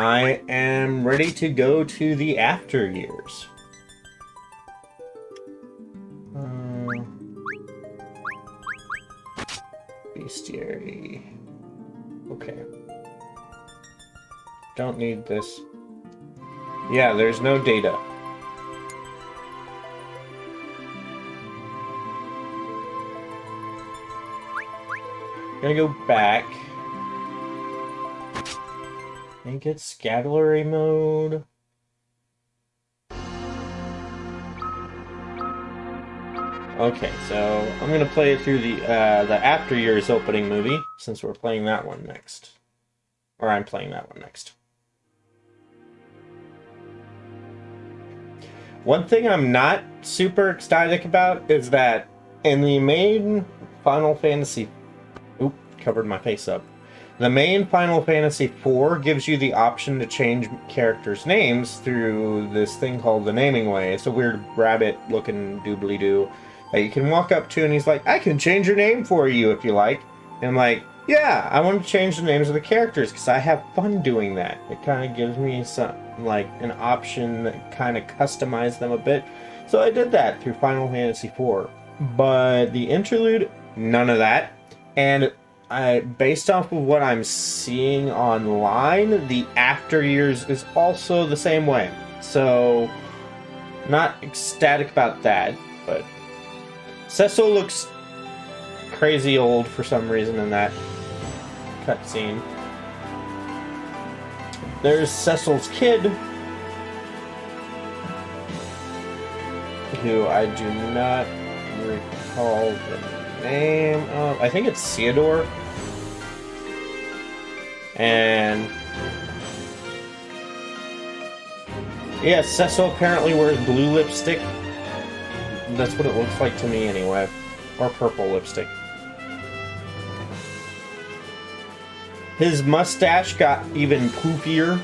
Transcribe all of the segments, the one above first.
I am ready to go to the after years. Bestiary. Okay. Don't need this. Yeah, there's no data. Gonna go back. And get scatulary mode. Okay, so I'm gonna play it through the After Years opening movie, since we're playing that one next. Or I'm playing that one next. One thing I'm not super ecstatic about is that in the main Final Fantasy... Oop, covered my face up. The main Final Fantasy IV gives you the option to change characters' names through this thing called the Naming Way. It's a weird rabbit-looking doobly-doo that you can walk up to, and he's like, I can change your name for you if you like. And I'm like, yeah, I want to change the names of the characters because I have fun doing that. It kind of gives me some, like, an option that kind of customize them a bit. So I did that through Final Fantasy IV. But the interlude, none of that. And based off of what I'm seeing online, the After Years is also the same way. So, not ecstatic about that, but Cecil looks crazy old for some reason in that cutscene. There's Cecil's kid, who I do not recall the name of. I think it's Ceodore. And yeah, Cecil apparently wears blue lipstick. That's what it looks like to me anyway. Or purple lipstick. His mustache got even poofier.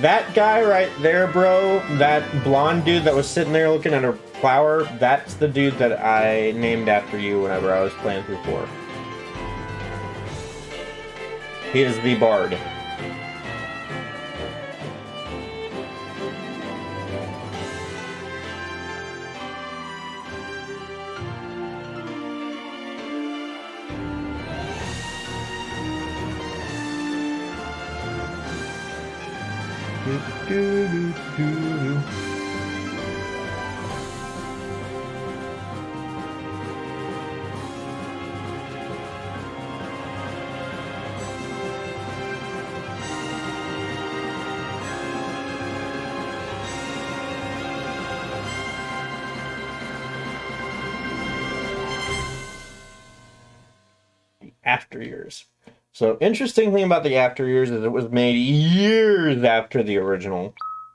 That guy right there, bro, that blonde dude that was sitting there looking at a flower, that's the dude that I named after you whenever I was playing through 4. He is the bard. After Years. So, interesting thing about the After Years is it was made years after the original.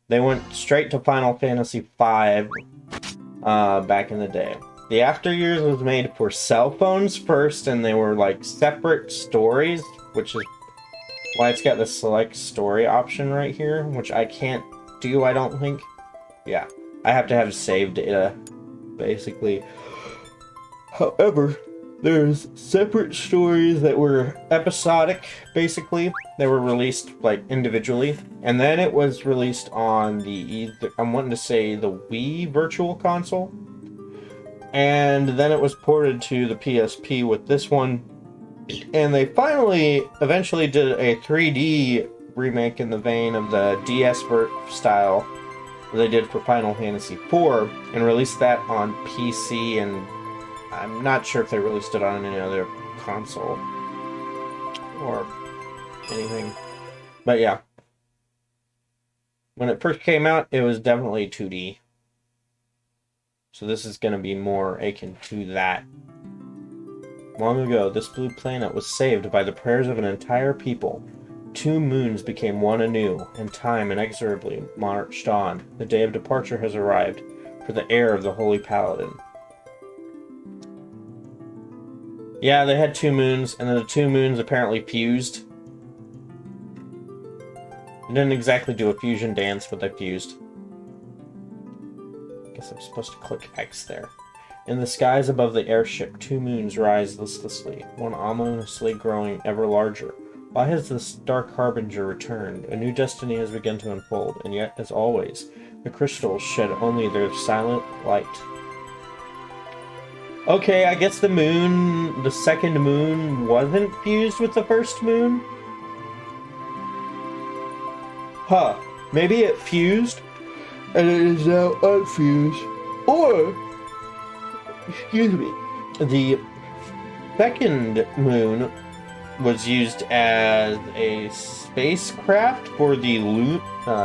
They went straight to Final Fantasy V back in the day. The After Years was made for cell phones first, and they were like separate stories, which is why it's got the select story option right here, which I can't do, I don't think. Yeah, I have to have saved data, basically. However, there's separate stories that were episodic, basically. They were released, like, individually. And then it was released on the, I'm wanting to say, the Wii Virtual Console. And then it was ported to the PSP with this one. And they eventually did a 3D remake in the vein of the DS style they did for Final Fantasy IV, and released that on PC, and I'm not sure if they released it on any other console or anything. But yeah. When it first came out, it was definitely 2D. So this is going to be more akin to that. Long ago, this blue planet was saved by the prayers of an entire people. 2 moons became one anew, and time inexorably marched on. The day of departure has arrived for the heir of the Holy Paladin. Yeah, they had 2 moons, and then the 2 moons apparently fused. They didn't exactly do a fusion dance, but they fused. Guess I'm supposed to click X there. In the skies above the airship, 2 moons rise listlessly, one ominously growing ever larger, Why has this dark harbinger returned? A new destiny has begun to unfold, and yet, as always, the crystals shed only their silent light. Okay, I guess the moon, the second moon, wasn't fused with the first moon? Huh. Maybe it fused, and it is now unfused. Or, excuse me, the second moon was used as a spacecraft for the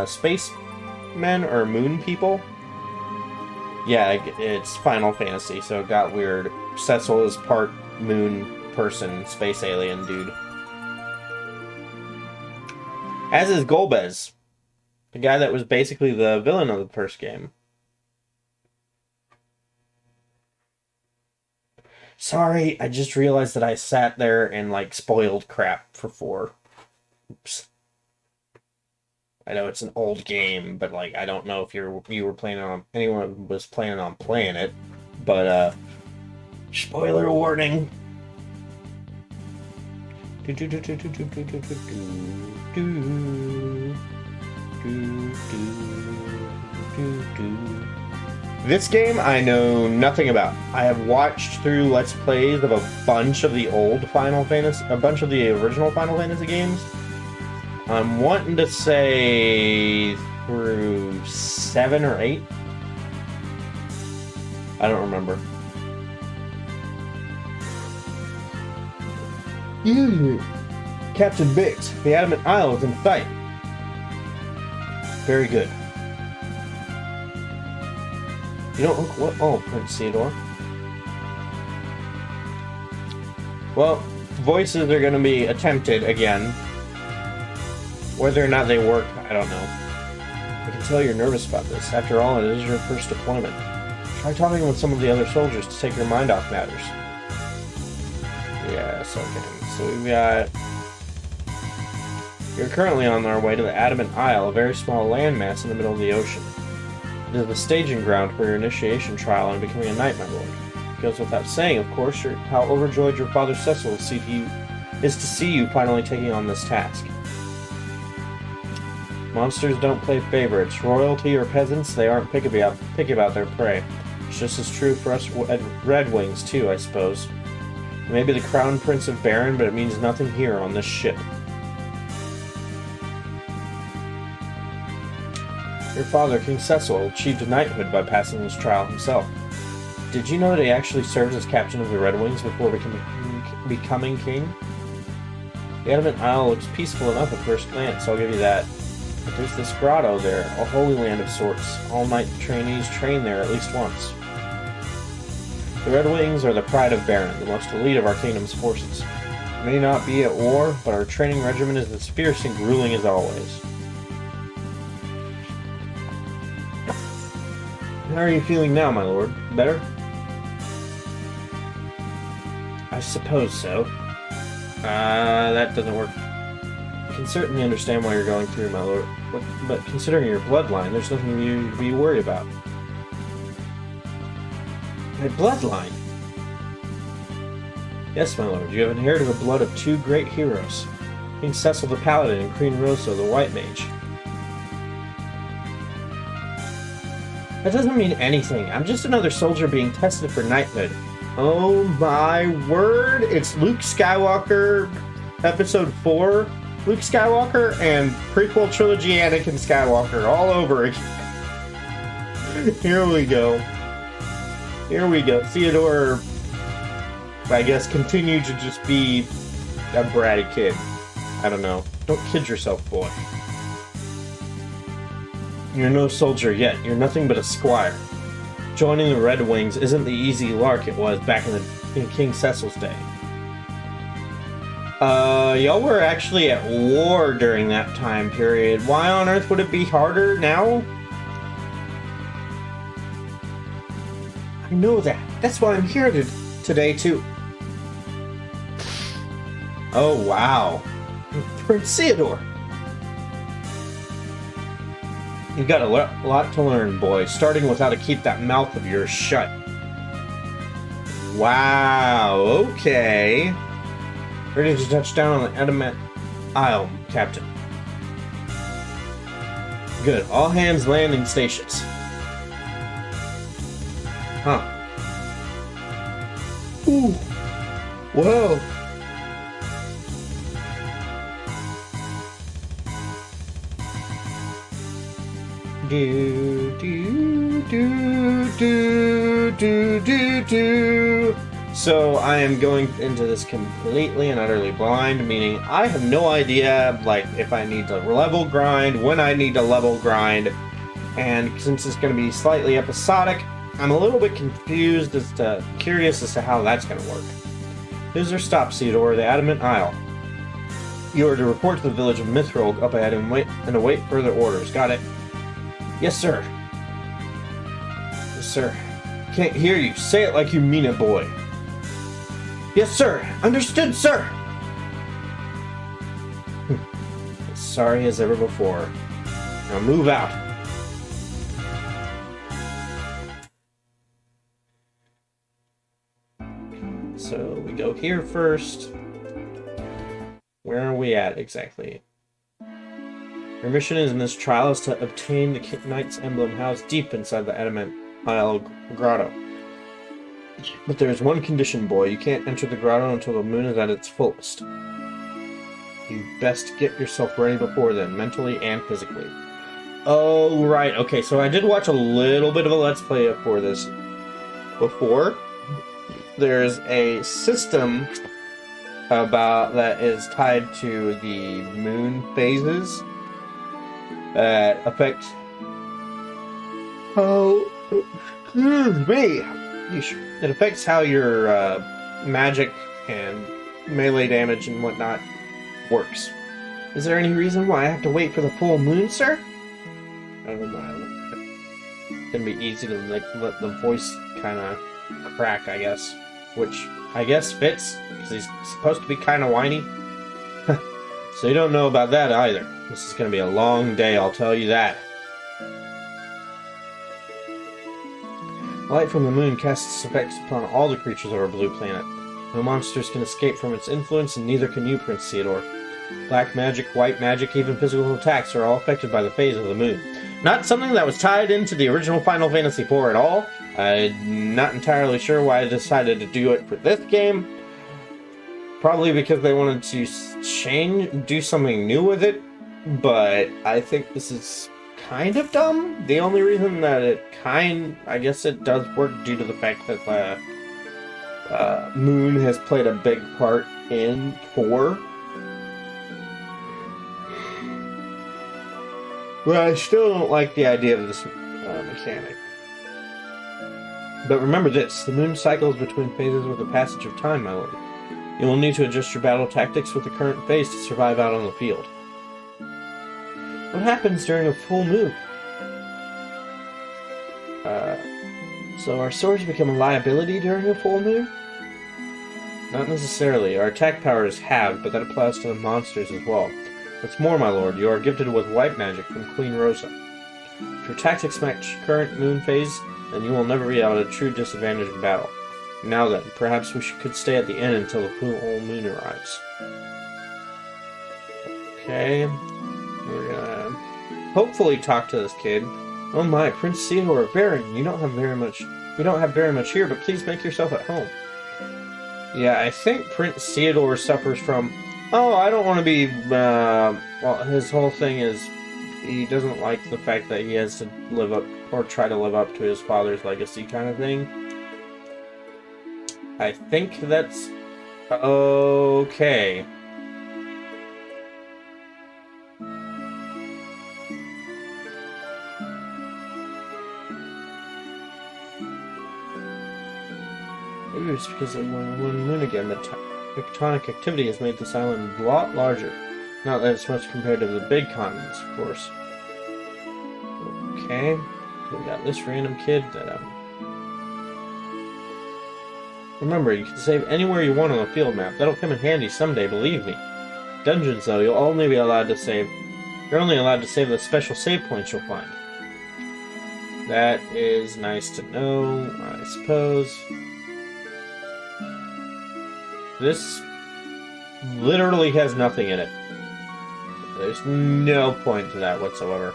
spacemen or moon people. Yeah, it's Final Fantasy, so it got weird. Cecil is part moon person, space alien dude. As is Golbez, the guy that was basically the villain of the first game. Sorry, I just realized that I sat there and, like, spoiled crap for 4. Oops. I know it's an old game, but, like, I don't know if you were planning on... anyone was planning on playing it. But, spoiler warning! This game I know nothing about. I have watched through Let's Plays of a bunch of the old Final Fantasy... a bunch of the original Final Fantasy games. I'm wanting to say through 7 or 8. I don't remember. Captain Biggs, the Adamant Isle is in sight. Very good. You don't look what? Oh, Prince Ceodore. Well, voices are going to be attempted again. Whether or not they work, I don't know. I can tell you're nervous about this. After all, it is your first deployment. Try talking with some of the other soldiers to take your mind off matters. Yes, okay. So we've got... You're currently on our way to the Adamant Isle, a very small landmass in the middle of the ocean. It is the staging ground for your initiation trial on becoming a knight, my lord. It goes without saying, of course, how overjoyed your father Cecil is to see you finally taking on this task. Monsters don't play favorites. Royalty or peasants, they aren't picky about their prey. It's just as true for us Red Wings, too, I suppose. You may be the crown prince of Baron, but it means nothing here on this ship. Your father, King Cecil, achieved knighthood by passing his trial himself. Did you know that he actually served as captain of the Red Wings before becoming king? The Adamant Isle looks peaceful enough at first glance, I'll give you that. But there's this grotto there, a holy land of sorts. All knight trainees train there at least once. The Red Wings are the pride of Baron, the most elite of our kingdom's forces. We may not be at war, but our training regimen is as fierce and grueling as always. How are you feeling now, my lord? Better? I suppose so. That doesn't work. I can certainly understand why you're going through, my lord. But considering your bloodline, there's nothing to be worried about. My bloodline? Yes, my lord. You have inherited the blood of 2 great heroes. King Cecil the Paladin and Queen Rosa the White Mage. That doesn't mean anything. I'm just another soldier being tested for knighthood. Oh my word! It's Luke Skywalker, Episode 4, Luke Skywalker, and prequel trilogy Anakin Skywalker all over again. Here we go. Here we go. Ceodore, I guess, continued to just be a bratty kid. I don't know. Don't kid yourself, boy. You're no soldier yet. You're nothing but a squire. Joining the Red Wings isn't the easy lark it was back in King Cecil's day. Y'all were actually at war during that time period. Why on earth would it be harder now? I know that. That's why I'm here today, too. Oh, wow. Prince Ceodore. You've got a lot to learn, boy, starting with how to keep that mouth of yours shut. Wow, okay. Ready to touch down on the Isle, Captain. Good. All hands landing stations. Huh. Ooh. Whoa. Do do do do do do do. So I am going into this completely and utterly blind, meaning I have no idea, like, if I need to level grind, when I need to level grind, and since it's going to be slightly episodic, I'm a little bit curious as to how that's going to work. Here's our stop, Ceodore, the Adamant Isle. You are to report to the village of Mithril up ahead and await further orders. Got it? Yes, sir. Yes, sir. Can't hear you. Say it like you mean it, boy. Yes, sir. Understood, sir. As sorry as ever before. Now move out. So we go here first. Where are we at exactly? Your mission in this trial is to obtain the Knight's Emblem housed deep inside the Adamant Isle Grotto. But there is one condition, boy. You can't enter the grotto until the moon is at its fullest. You best get yourself ready before then, mentally and physically. Oh, right. Okay, so I did watch a little bit of a Let's Play for this before. There's a system about that is tied to the moon phases that affect it affects how your magic and melee damage and whatnot works. Is there any reason why I have to wait for the full moon, sir? Oh my. It's gonna be easy to let the voice kind of crack, I guess. Which I guess fits, because he's supposed to be kind of whiny. So you don't know about that either. This is going to be a long day, I'll tell you that. Light from the moon casts its effects upon all the creatures of our blue planet. No monsters can escape from its influence, and neither can you, Prince Ceodore. Black magic, white magic, even physical attacks are all affected by the phase of the moon. Not something that was tied into the original Final Fantasy IV at all. I'm not entirely sure why I decided to do it for this game. Probably because they wanted to do something new with it, but I think this is kind of dumb. The only reason that I guess it does work due to the fact that the moon has played a big part in 4. But I still don't like the idea of this mechanic. But remember this, the moon cycles between phases with the passage of time, my lord. You will need to adjust your battle tactics with the current phase to survive out on the field. What happens during a full moon? So our swords become a liability during a full moon? Not necessarily. Our attack power is halved, but that applies to the monsters as well. What's more, my lord, you are gifted with white magic from Queen Rosa. If your tactics match current moon phase, then you will never be at a true disadvantage in battle. Now then, perhaps we could stay at the inn until the full moon arrives. Okay, we're gonna hopefully talk to this kid. Oh my, Prince Ceodore of Baron, we don't have very much here, but please make yourself at home. Yeah, I think Prince Ceodore suffers from, I don't want to be, well, his whole thing is he doesn't like the fact that he has to live up, or try to live up to his father's legacy kind of thing. I think that's okay. Maybe it's because of one moon again. The tectonic activity has made this island a lot larger. Not that it's much compared to the big continents, of course. Okay, we got this random kid that remember, you can save anywhere you want on the field map. That'll come in handy someday, believe me. Dungeons, though, you'll only be allowed to save. You're only allowed to save the special save points you'll find. That is nice to know, I suppose. This literally has nothing in it. There's no point to that whatsoever.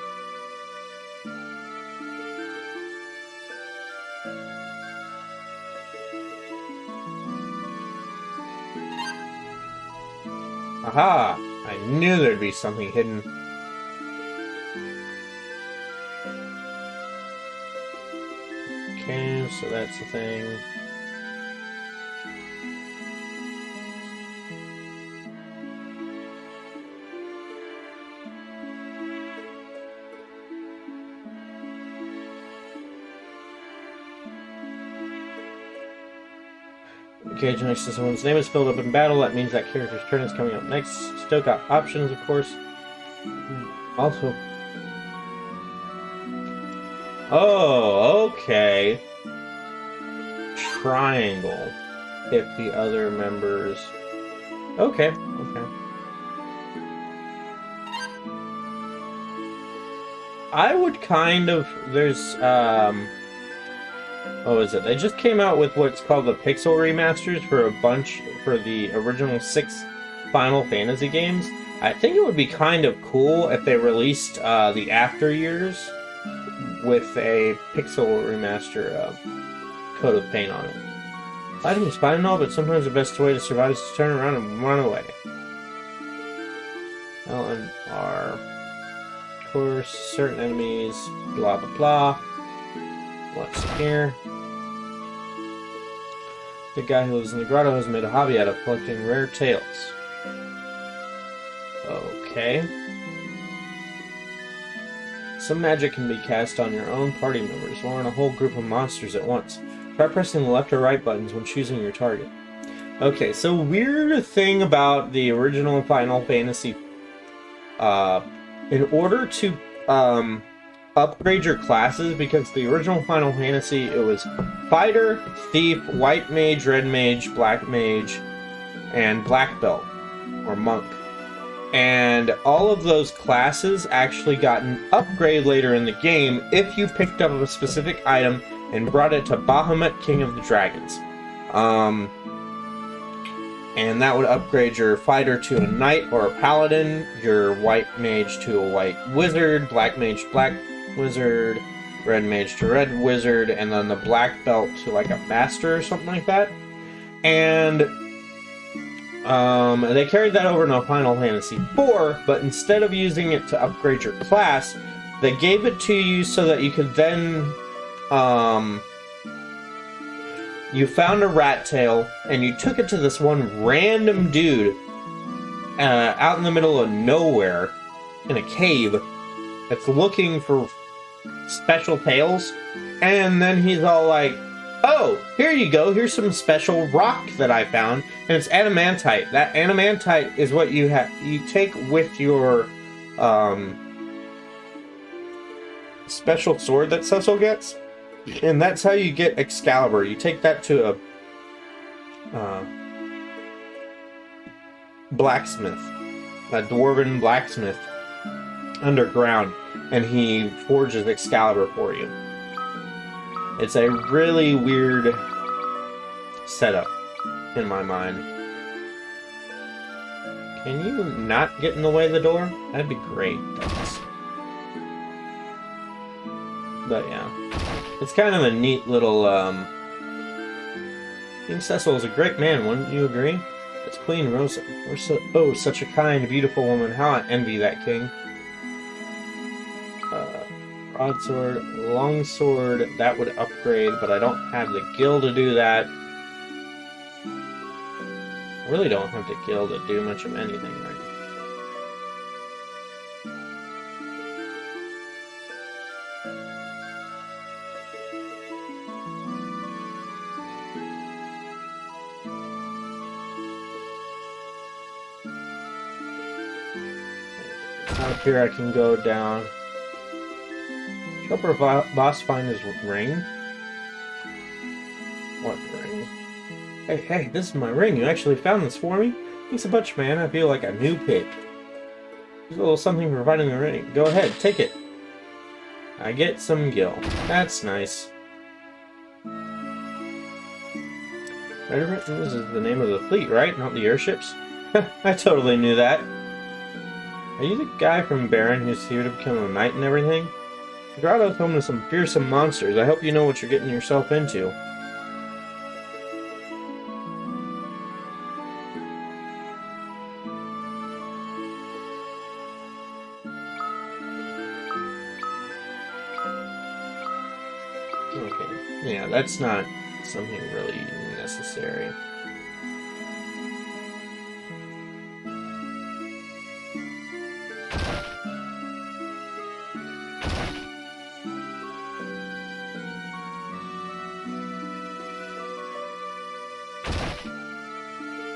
Aha! I knew there'd be something hidden. Okay, so that's the thing. Cage next to someone's name is filled up in battle. That means that character's turn is coming up next. Still got options, of course. Also. Oh, okay. Triangle. If the other members. Okay, okay. I would kind of. There's, what was it? They just came out with what's called the Pixel remasters for the original 6 Final Fantasy games. I think it would be kind of cool if they released the after years with a Pixel remaster coat of paint on it. Fighting is fine and all, but sometimes the best way to survive is to turn around and run away. L and R. Of course, certain enemies, blah blah blah. What's here? The guy who lives in the grotto has made a hobby out of collecting rare tales. Okay. Some magic can be cast on your own party members or on a whole group of monsters at once. Try pressing the left or right buttons when choosing your target. Okay, so weird thing about the original Final Fantasy. In order to upgrade your classes, because the original Final Fantasy, it was Fighter, Thief, White Mage, Red Mage, Black Mage, and Black Belt, or Monk. And all of those classes actually got an upgrade later in the game if you picked up a specific item and brought it to Bahamut, King of the Dragons. And that would upgrade your fighter to a knight or a paladin, your white mage to a white wizard, black mage to black wizard, red mage to red wizard, and then the black belt to like a master or something like that. And they carried that over to Final Fantasy IV, but instead of using it to upgrade your class, they gave it to you so that you could then you found a rat tail, and you took it to this one random dude out in the middle of nowhere in a cave that's looking for special tails. And then he's all like, oh, here you go. Here's some special rock that I found. And it's adamantite. That adamantite is what you take with your special sword that Cecil gets. And that's how you get Excalibur. You take that to a blacksmith, a dwarven blacksmith underground, and he forges Excalibur for you. It's a really weird setup in my mind. Can you not get in the way of the door? That'd be great. Thanks. But yeah. It's kind of a neat little, King Cecil is a great man, wouldn't you agree? It's Queen Rosa. Oh, such a kind, beautiful woman. How I envy that king. Broadsword, longsword, that would upgrade, but I don't have the gil to do that. I really don't have the gil to do much of anything right now. Up here I can go down. Help our boss find his ring. What ring? Hey, this is my ring. You actually found this for me? Thanks a bunch, man. I feel like a new pig. There's a little something for finding the ring. Go ahead, take it. I get some gil. That's nice. This is the name of the fleet, right? Not the airships? I totally knew that. Are you the guy from Baron who's here to become a knight and everything? The grotto's home to some fearsome monsters. I hope you know what you're getting yourself into. Okay. Yeah, that's not something really necessary.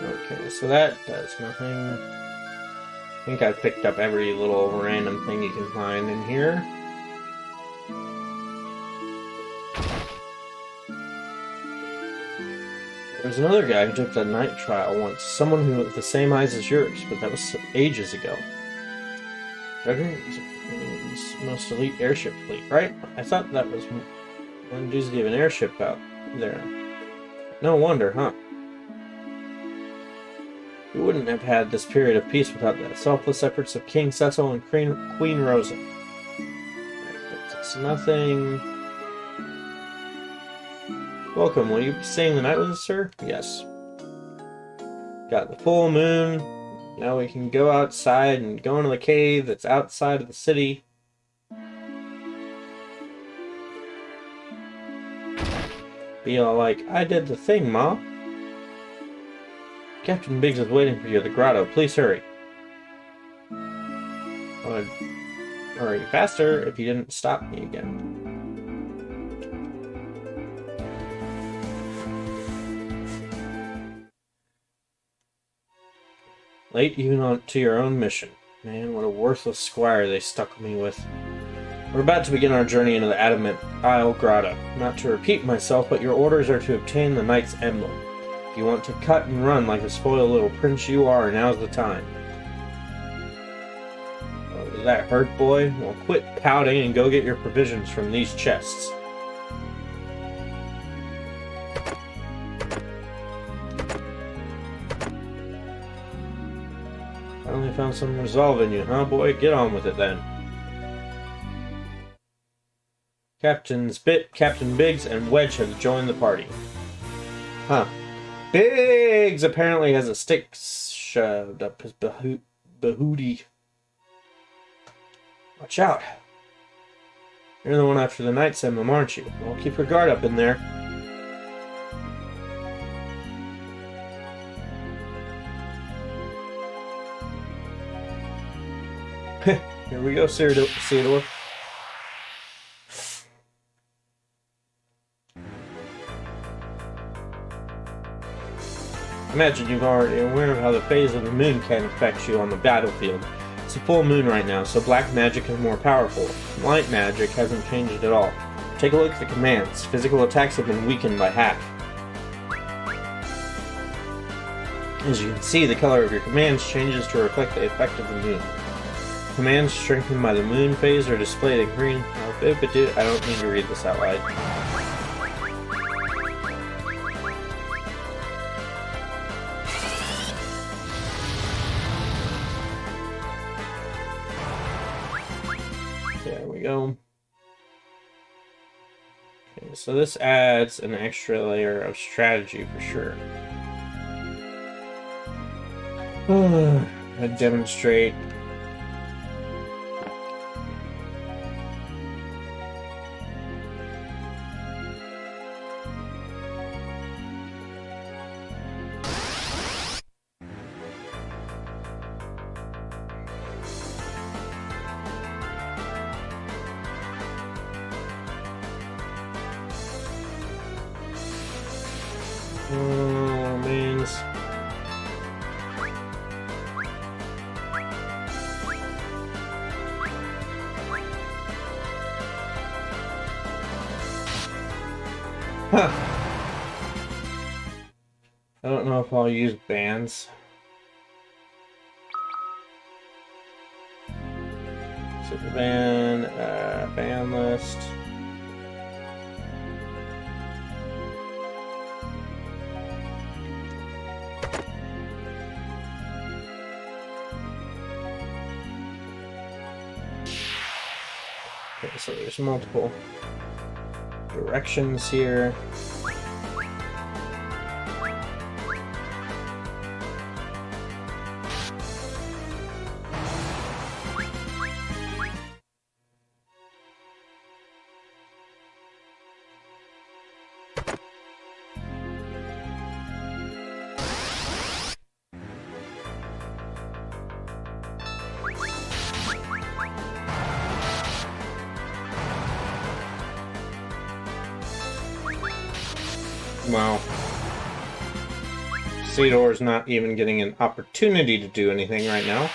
Okay, so that does nothing. I think I've picked up every little random thing you can find in here. There was another guy who took the night trial once. Someone who had the same eyes as yours, but that was ages ago. Veteran's most elite airship fleet, right? I thought that was one doozy of an airship out there. No wonder, huh? We wouldn't have had this period of peace without the selfless efforts of King Cecil and Queen Rosa. It's nothing. Welcome, will you be staying the night with us, sir? Yes. Got the full moon. Now we can go outside and go into the cave that's outside of the city. Be all like, I did the thing, Ma. Captain Biggs is waiting for you at the grotto. Please hurry. I'd hurry faster if you didn't stop me again. Late even on to your own mission. Man, what a worthless squire they stuck me with. We're about to begin our journey into the Adamant Isle Grotto. Not to repeat myself, but your orders are to obtain the Knight's Emblem. If you want to cut and run like the spoiled little prince you are, now's the time. Oh, does that hurt, boy? Well, quit pouting and go get your provisions from these chests. Finally found some resolve in you, huh, boy? Get on with it, then. Captain Biggs, and Wedge have joined the party. Huh. Biggs apparently has a stick shoved up his bahootie. Watch out. You're the one after the Knight's Emblem, aren't you? Well, keep your guard up in there. Here we go, Ceodore. Imagine you've already aware of how the phase of the moon can affect you on the battlefield. It's a full moon right now, so black magic is more powerful. Light magic hasn't changed at all. Take a look at the commands. Physical attacks have been weakened by half. As you can see, the color of your commands changes to reflect the effect of the moon. Commands strengthened by the moon phase are displayed in green. I don't need to read this out loud. There we go. Okay, so this adds an extra layer of strategy for sure. I demonstrate. Means huh. I don't know if I'll use bans. Super ban, ban list. Okay, so there's multiple directions here. Wow. Ceodore's not even getting an opportunity to do anything right now.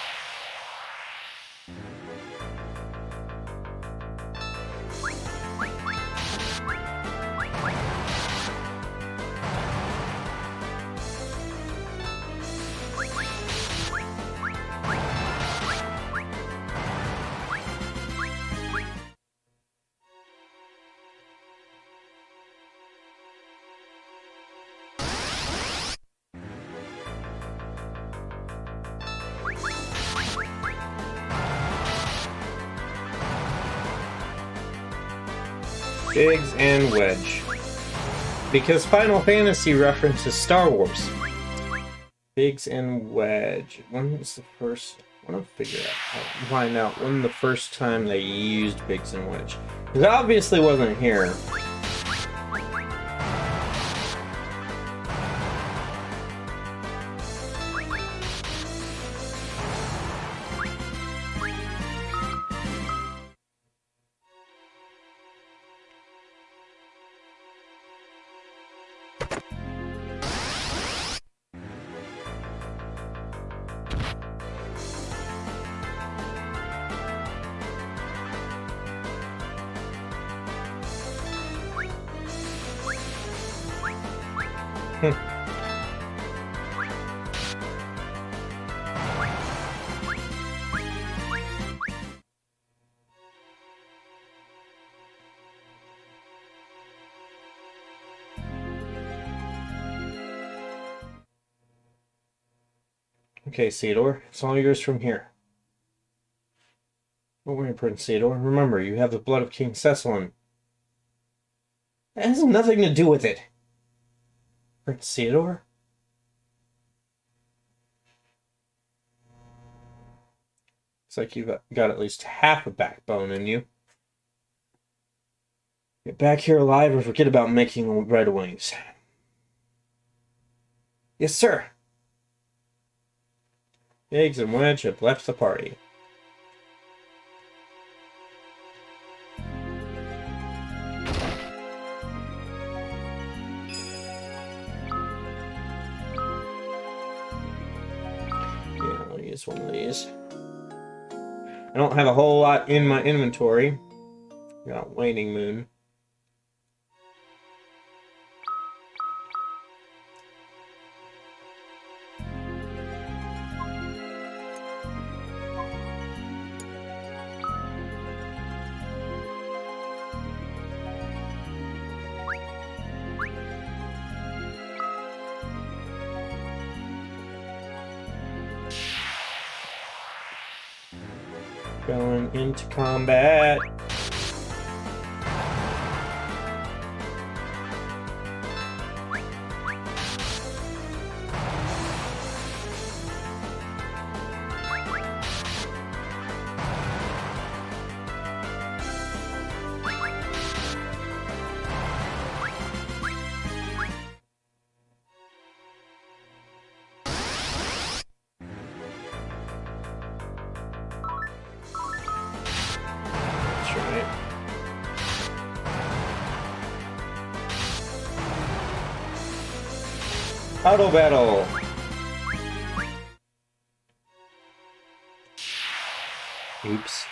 Biggs and Wedge. Because Final Fantasy references Star Wars. Biggs and Wedge. When was the first... I want to figure out, find out when the first time they used Biggs and Wedge. Because it obviously wasn't here. Okay, Ceodore, it's all yours from here. Don't worry, Prince Ceodore. Remember, you have the blood of King Cecil. That has nothing to do with it. Prince Ceodore? Looks like you've got at least half a backbone in you. Get back here alive or forget about making red wings. Yes, sir. Biggs and Wedge have left the party. Yeah, I'll use one of these. I don't have a whole lot in my inventory. Got Waning Moon. Going into combat. Auto battle. Oops.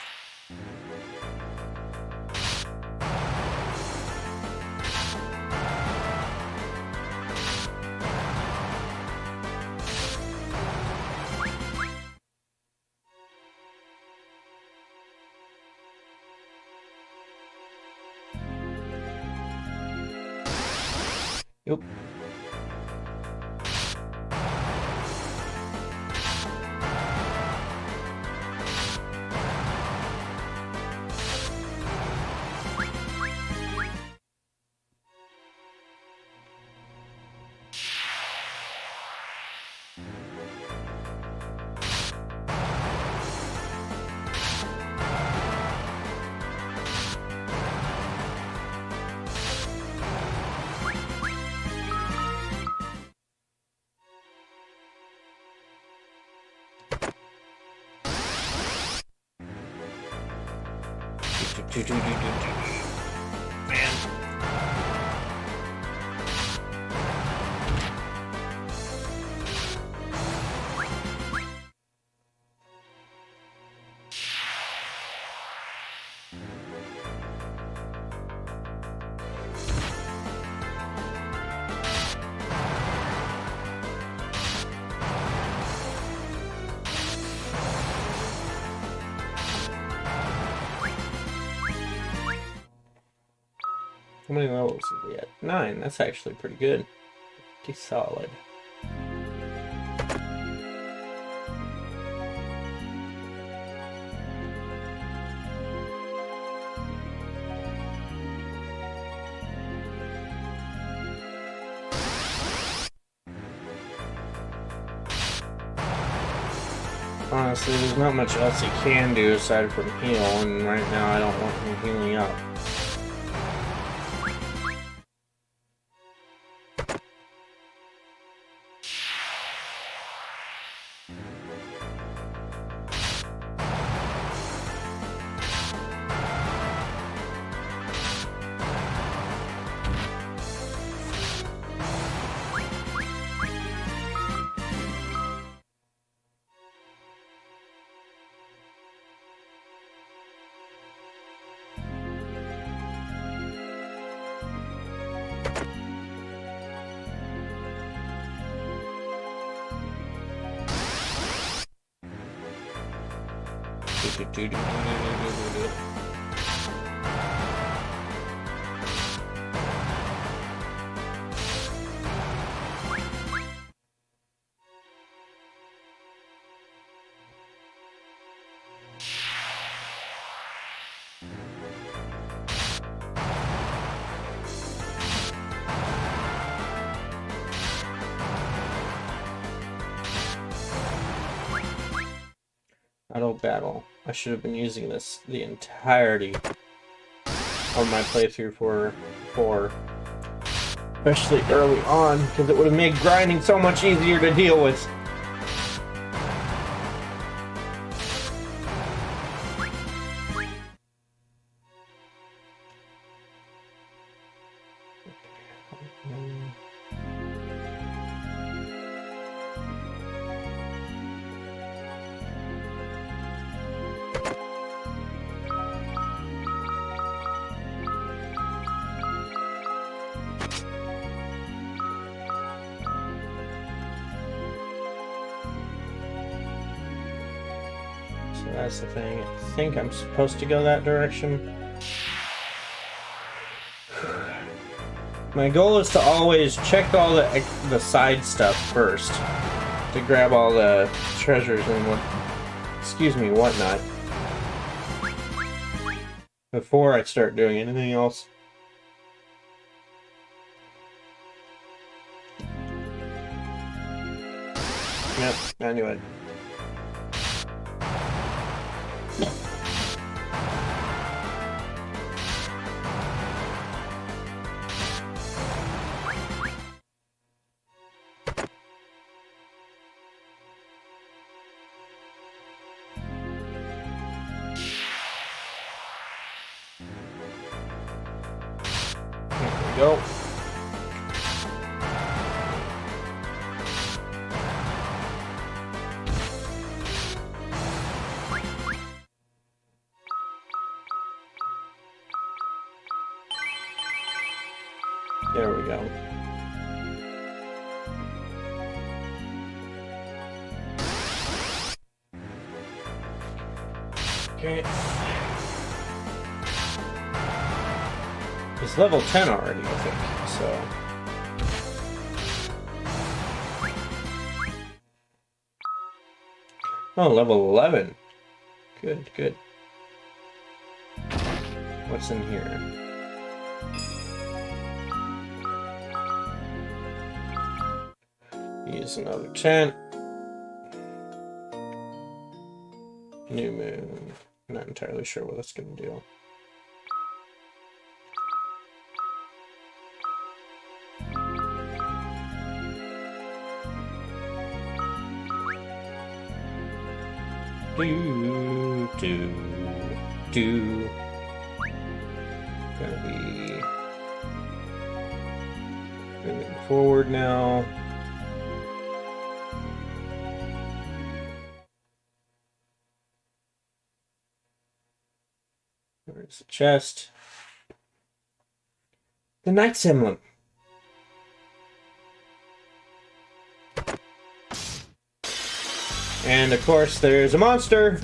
Yep. How many levels is he at? 9. That's actually pretty good. Pretty solid. Honestly, there's not much else he can do aside from heal, and right now I don't want him healing up. Auto battle. I should have been using this the entirety of my playthrough for especially early on, because it would have made grinding so much easier to deal with. That's the thing. I think I'm supposed to go that direction. My goal is to always check all the side stuff first, to grab all the treasures and whatnot, before I start doing anything else. Yep, I knew it. Go. There we go. Okay. It's level 10 already, I think, so... Oh, level 11. Good, good. What's in here? Use another 10. New moon. Not entirely sure what that's going to do. Do. Gonna be moving forward now. There's the chest. The Knight's Emblem. And of course, there's a monster.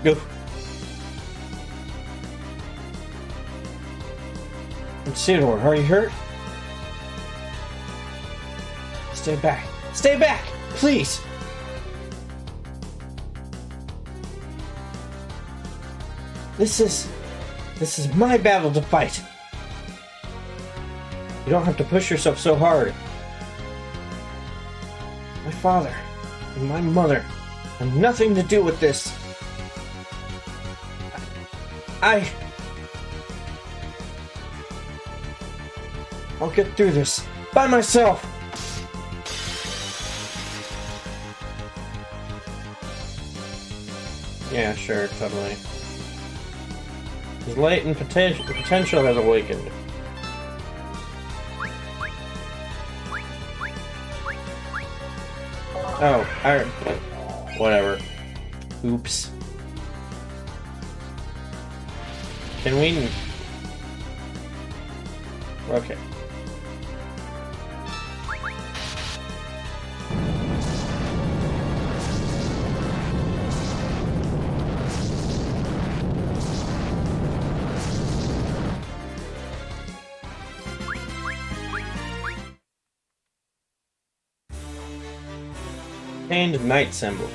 Go. Ceodore, are you hurt? Stay back. Stay back! Please! This is my battle to fight. You don't have to push yourself so hard. My father and my mother have nothing to do with this. I'll get through this by myself. Yeah, sure, totally. His latent potential has awakened. Oh, whatever. Oops. Can we... Okay. And Knight symbol.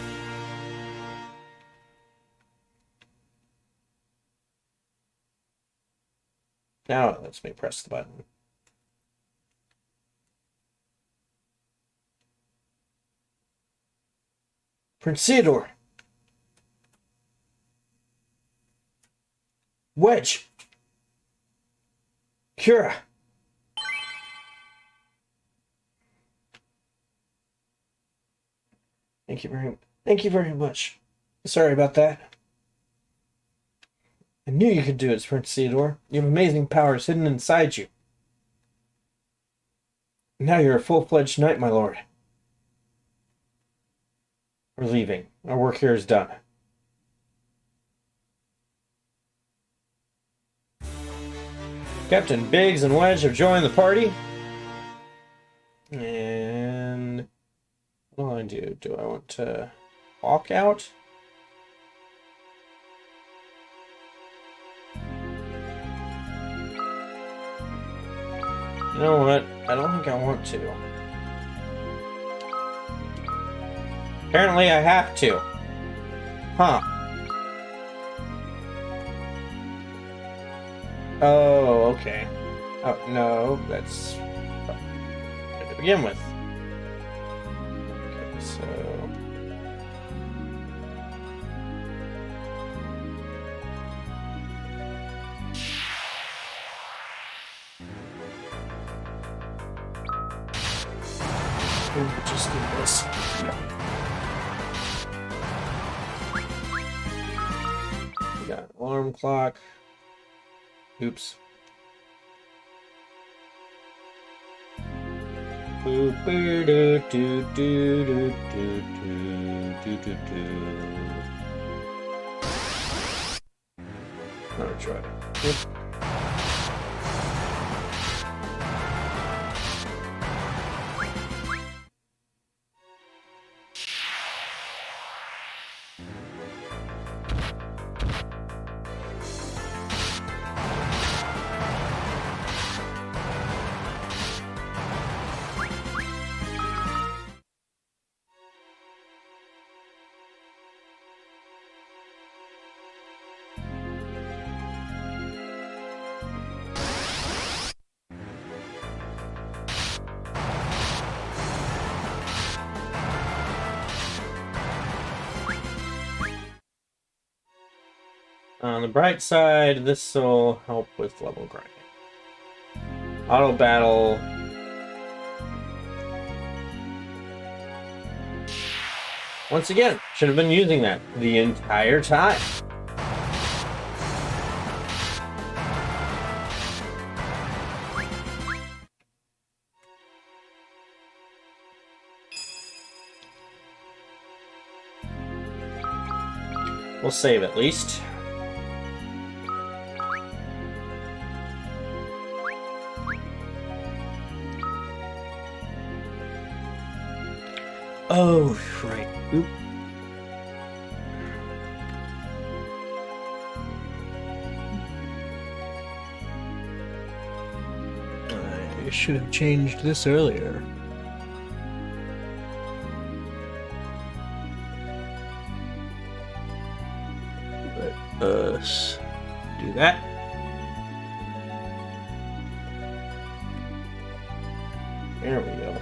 Now it lets me press the button. Prince Ceodore. Wedge. Cura. Thank you very much. Sorry about that. I knew you could do it, Prince Ceodore. You have amazing powers hidden inside you. Now you're a full-fledged knight, my lord. We're leaving. Our work here is done. Captain Biggs and Wedge have joined the party. And what do I do? Do I want to walk out? You know what? I don't think I want to. Apparently I have to. Huh. Oh, okay. Oh, no, that's to begin with. Okay, so... just do this. We got alarm clock. Oops. I'm gonna try it. On the bright side, this will help with level grinding. Auto battle. Once again, should have been using that the entire time. We'll save at least. Oh, right. Oop. I should have changed this earlier. Let us do that. There we go.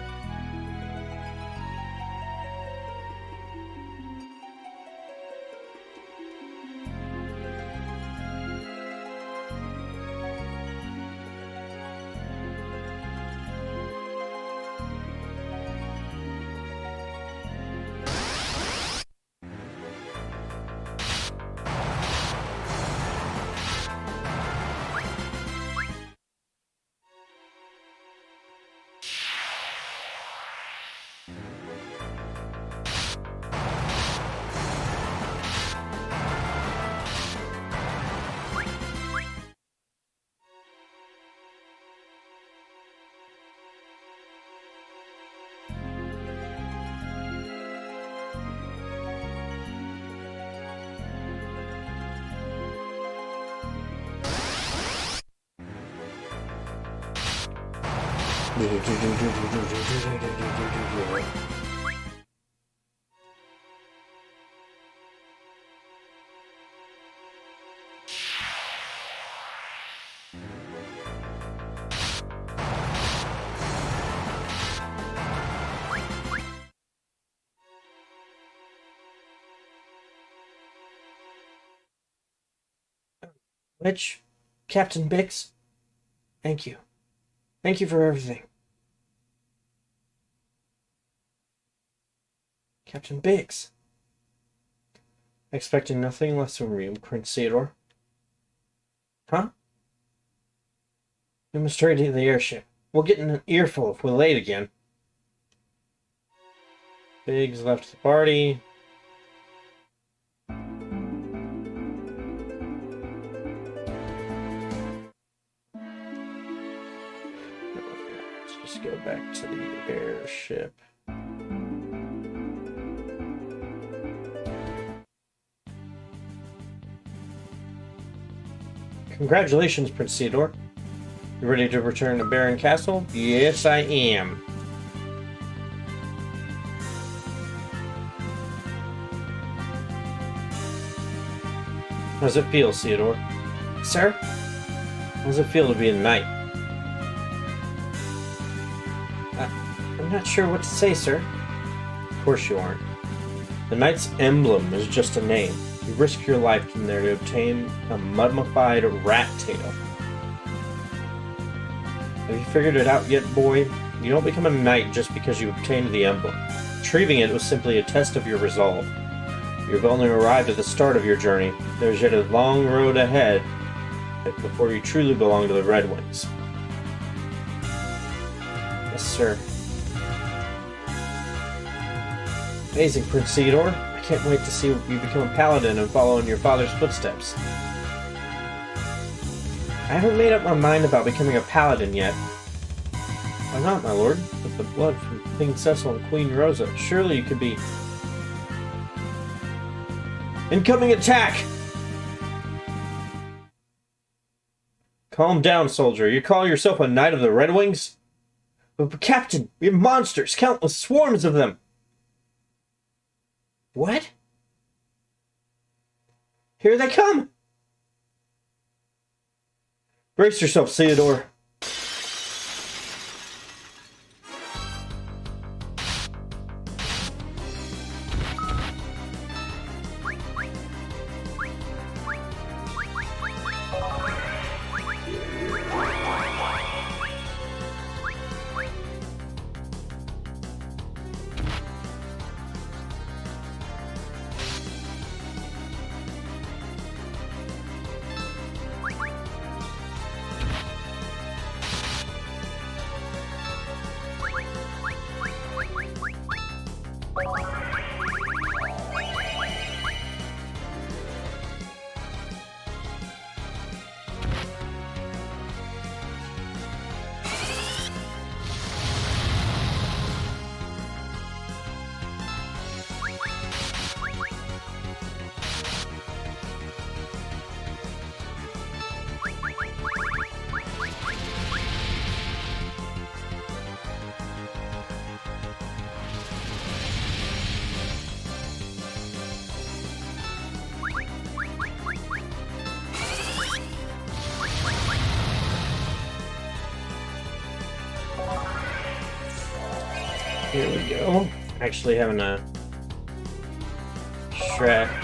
Which, Captain Bix, thank you. Thank you for everything. Captain Biggs. Expecting nothing less from you, Prince Ceodore. Huh? We must hurry to the airship. We'll get in an earful if we're late again. Biggs left the party. ship. Congratulations, Prince Ceodore. You ready to return to Baron Castle? Yes, I am. How does it feel, Ceodore? Sir? How does it feel to be a knight? I'm not sure what to say, sir. Of course you aren't. The knight's emblem is just a name. You risk your life in there to obtain a mummified rat tail. Have you figured it out yet, boy? You don't become a knight just because you obtained the emblem. Retrieving it was simply a test of your resolve. You've only arrived at the start of your journey. There's yet a long road ahead before you truly belong to the Red Wings. Yes, sir. Amazing, Prince Ceodore. I can't wait to see you become a paladin and follow in your father's footsteps. I haven't made up my mind about becoming a paladin yet. Why not, my lord? With the blood from King Cecil and Queen Rosa, surely you could be... Incoming attack! Calm down, soldier. You call yourself a knight of the Red Wings? But, Captain, we have monsters, countless swarms of them. What? Here they come! Brace yourself, Ceodore. Here we go. Actually having a Shrek.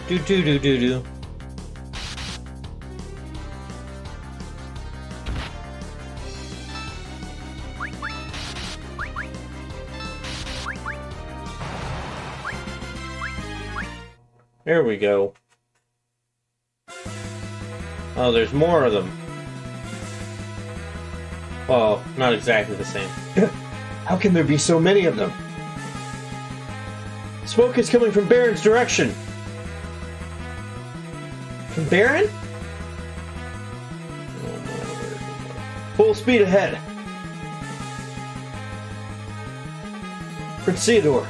Do. There we go. Oh, there's more of them. Well, not exactly the same. How can there be so many of them? Smoke is coming from Baron's direction. From Baron? Full speed ahead. Prince Ceodore.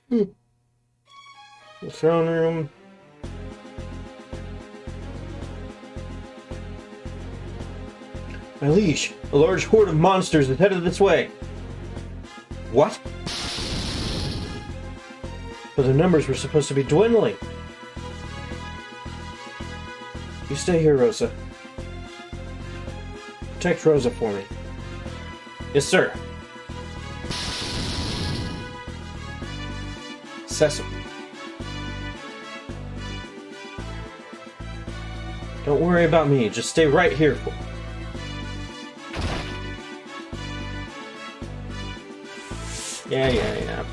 The throne room. My liege, a large horde of monsters is headed this way. What? But the numbers were supposed to be dwindling. You stay here, Rosa. Protect Rosa for me. Yes, sir. Cecil. Don't worry about me. Just stay right here. Yeah.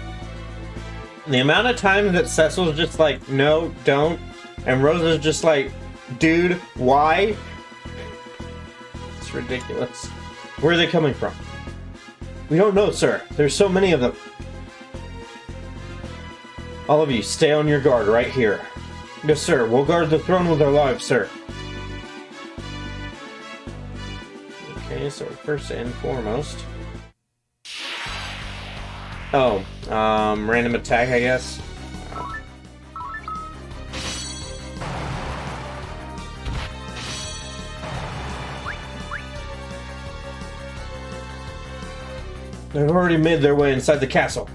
The amount of time that Cecil's just like, no, don't, and Rosa's just like, dude, why? It's ridiculous. Where are they coming from? We don't know, sir. There's so many of them. All of you, stay on your guard right here. Yes, sir. We'll guard the throne with our lives, sir. Okay, so first and foremost... Oh, random attack, I guess. They've already made their way inside the castle.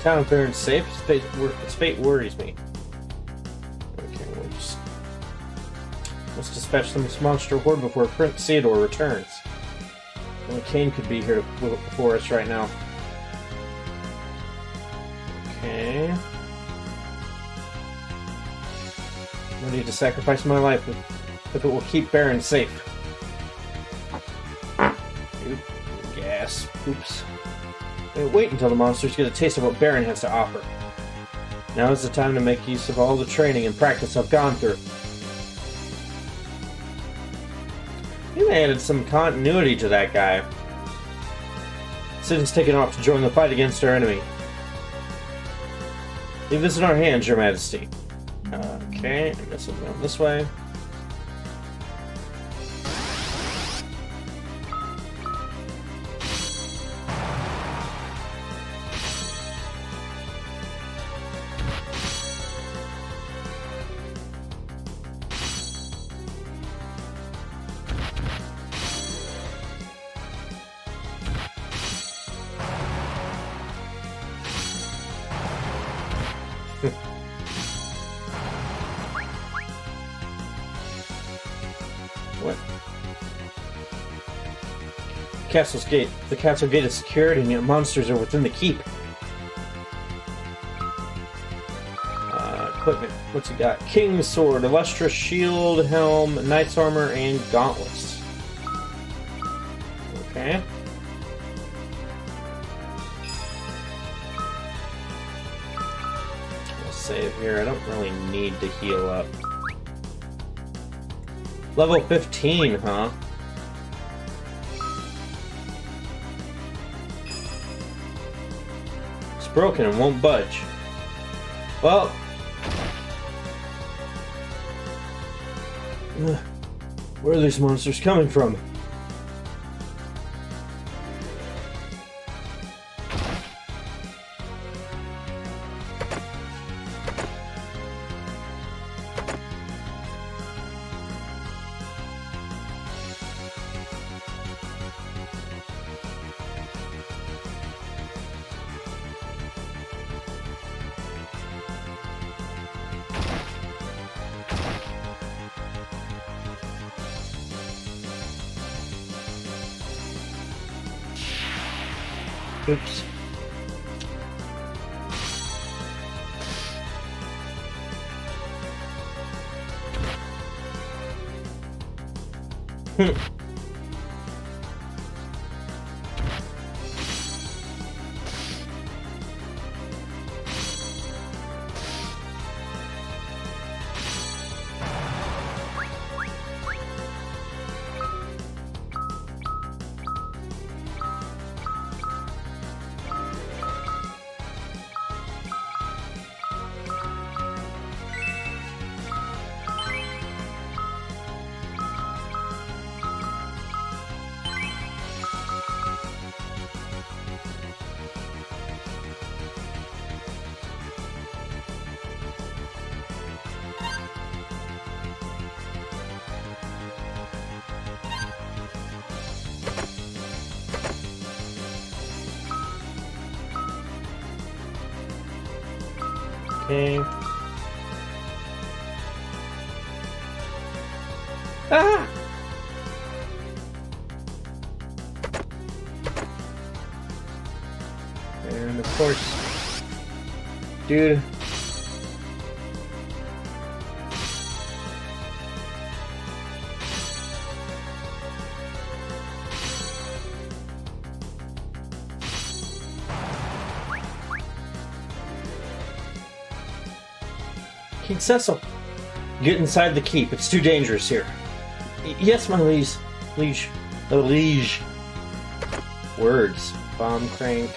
Town fair and safe. Its fate worries me. Okay, let's dispatch this monster horde before Prince Ceodore returns. Only Kane could be here for us right now. Okay. I need to sacrifice my life if it will keep Baron safe. Gas. Oops. Wait until the monsters get a taste of what Baron has to offer. Now is the time to make use of all the training and practice I've gone through. They added some continuity to that guy. Sid has taken off to join the fight against our enemy. Leave this in our hands, Your Majesty. Okay, and this will go this way. What? Castle's gate. The castle gate is secured, and yet monsters are within the keep. Equipment. What's he got? King's sword, illustrious shield, helm, knight's armor, and gauntlets. Okay. I'll save here. I don't really need to heal up. Level 15, huh? It's broken and won't budge. Well... where are these monsters coming from? Oops. Okay. Ah! And of course, dude. King Cecil, get inside the keep. It's too dangerous here. Yes, my liege. Liege. Oh, liege. Words. Bomb crank.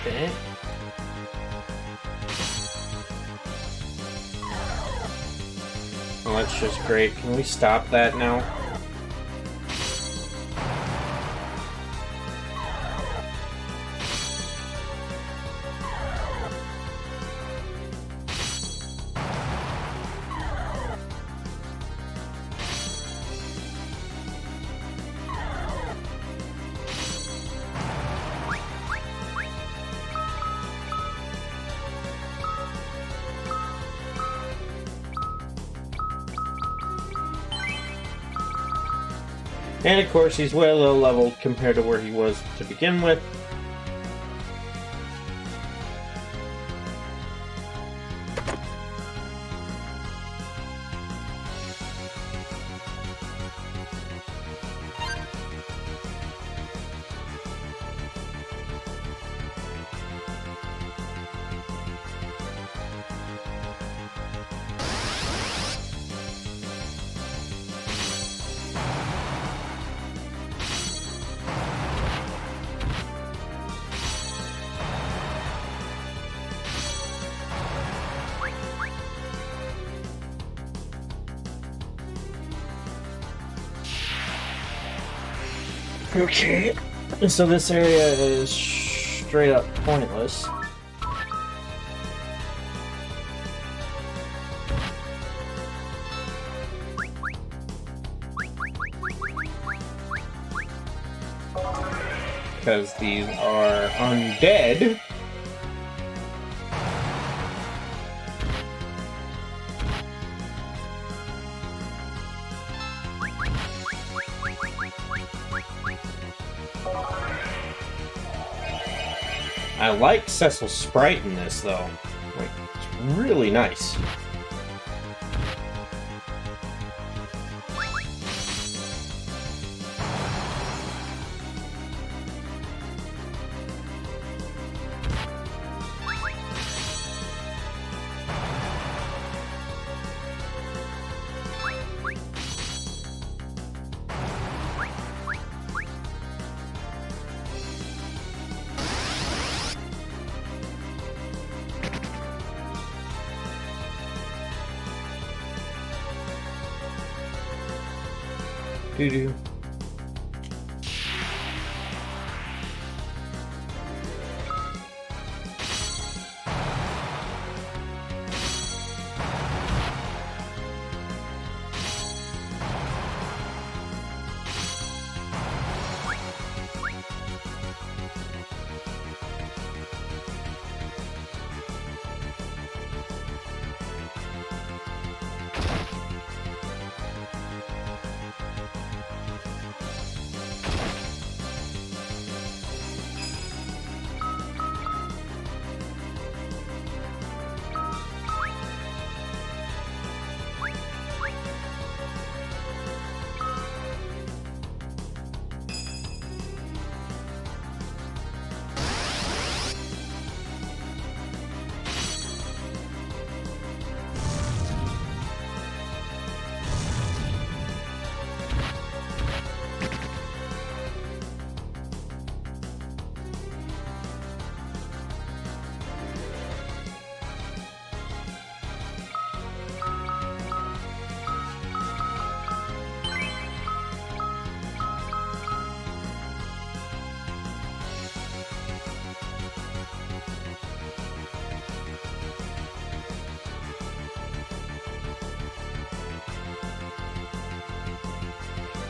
Okay. Well, that's just great. Can we stop that now? And of course, he's way low leveled compared to where he was to begin with. Okay, so this area is straight up pointless. Because these are undead. I like Cecil's sprite in this, though. Like, it's really nice. Doo-doo.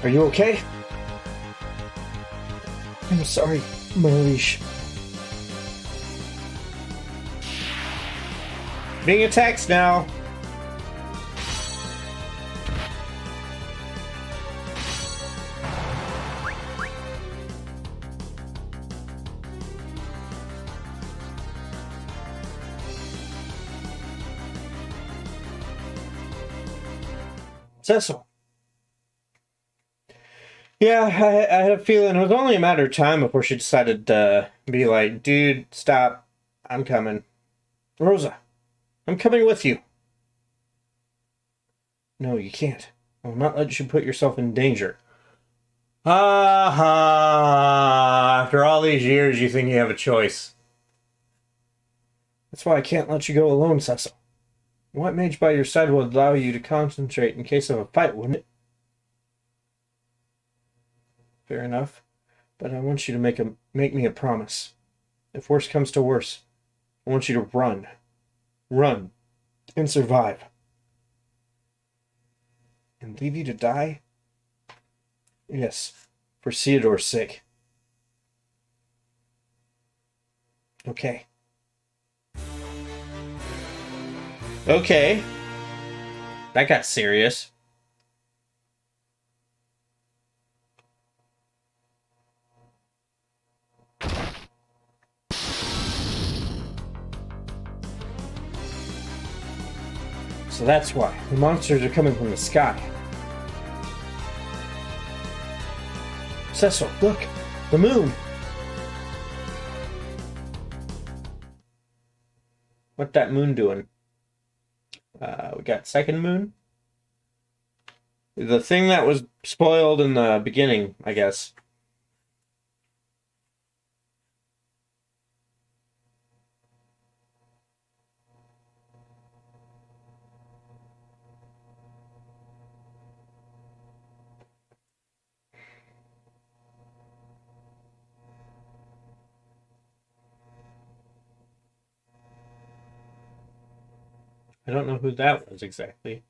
Are you okay? I'm sorry, my leash. Being attacked now. Cecil. Yeah, I had a feeling it was only a matter of time before she decided to be like, dude, stop. I'm coming. Rosa, I'm coming with you. No, you can't. I will not let you put yourself in danger. After all these years, you think you have a choice. That's why I can't let you go alone, Cecil. What mage by your side will allow you to concentrate in case of a fight, wouldn't it? Fair enough. But I want you to make me a promise. If worse comes to worse, I want you to run. Run. And survive. And leave you to die? Yes. For Ceodore's sake. Okay. Okay. That got serious. So that's why. The monsters are coming from the sky. Cecil, look! The moon! What that moon doing? We got second moon. The thing that was spoiled in the beginning, I guess. I don't know who that was exactly.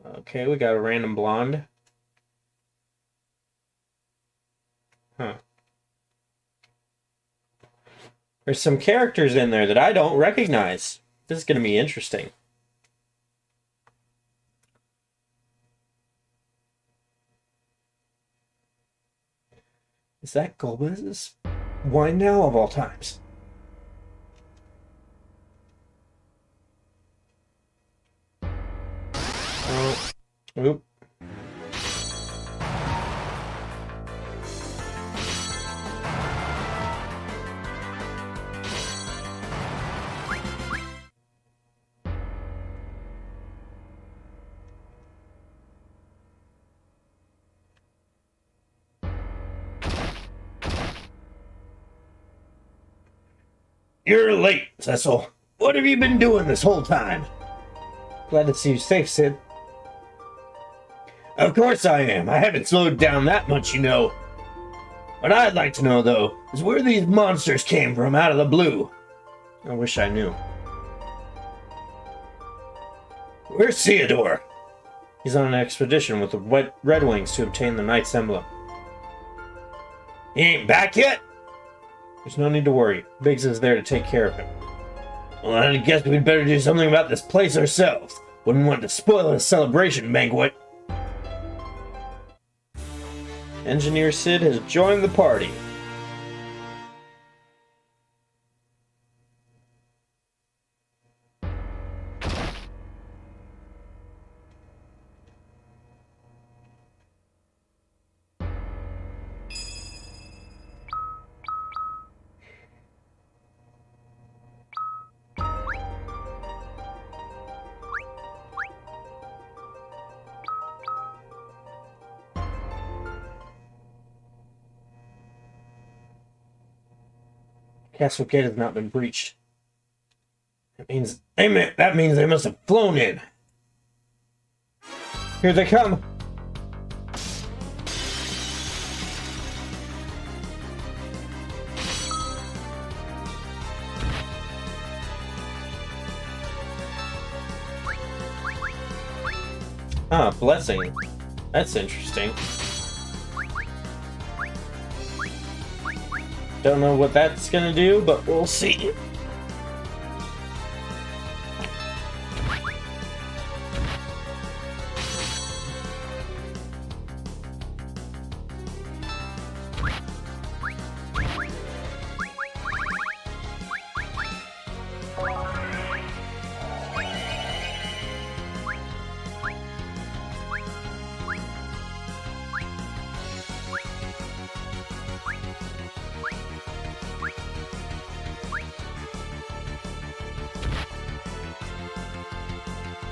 Okay, we got a random blonde. Huh. There's some characters in there that I don't recognize. This is going to be interesting. Is that Gomez's wine now of all times? Oh, oop. You're late, Cecil. What have you been doing this whole time? Glad to see you safe, Sid. Of course I am. I haven't slowed down that much, you know. What I'd like to know, though, is where these monsters came from out of the blue. I wish I knew. Where's Ceodore? He's on an expedition with the Red Wings to obtain the Knight's Emblem. He ain't back yet? There's no need to worry. Biggs is there to take care of him. Well, I guess we'd better do something about this place ourselves. Wouldn't want to spoil the celebration banquet. Engineer Sid has joined the party. Castle Gate has not been breached. That means they must have flown in. Here they come. Ah, blessing. That's interesting. Don't know what that's gonna do, but we'll see.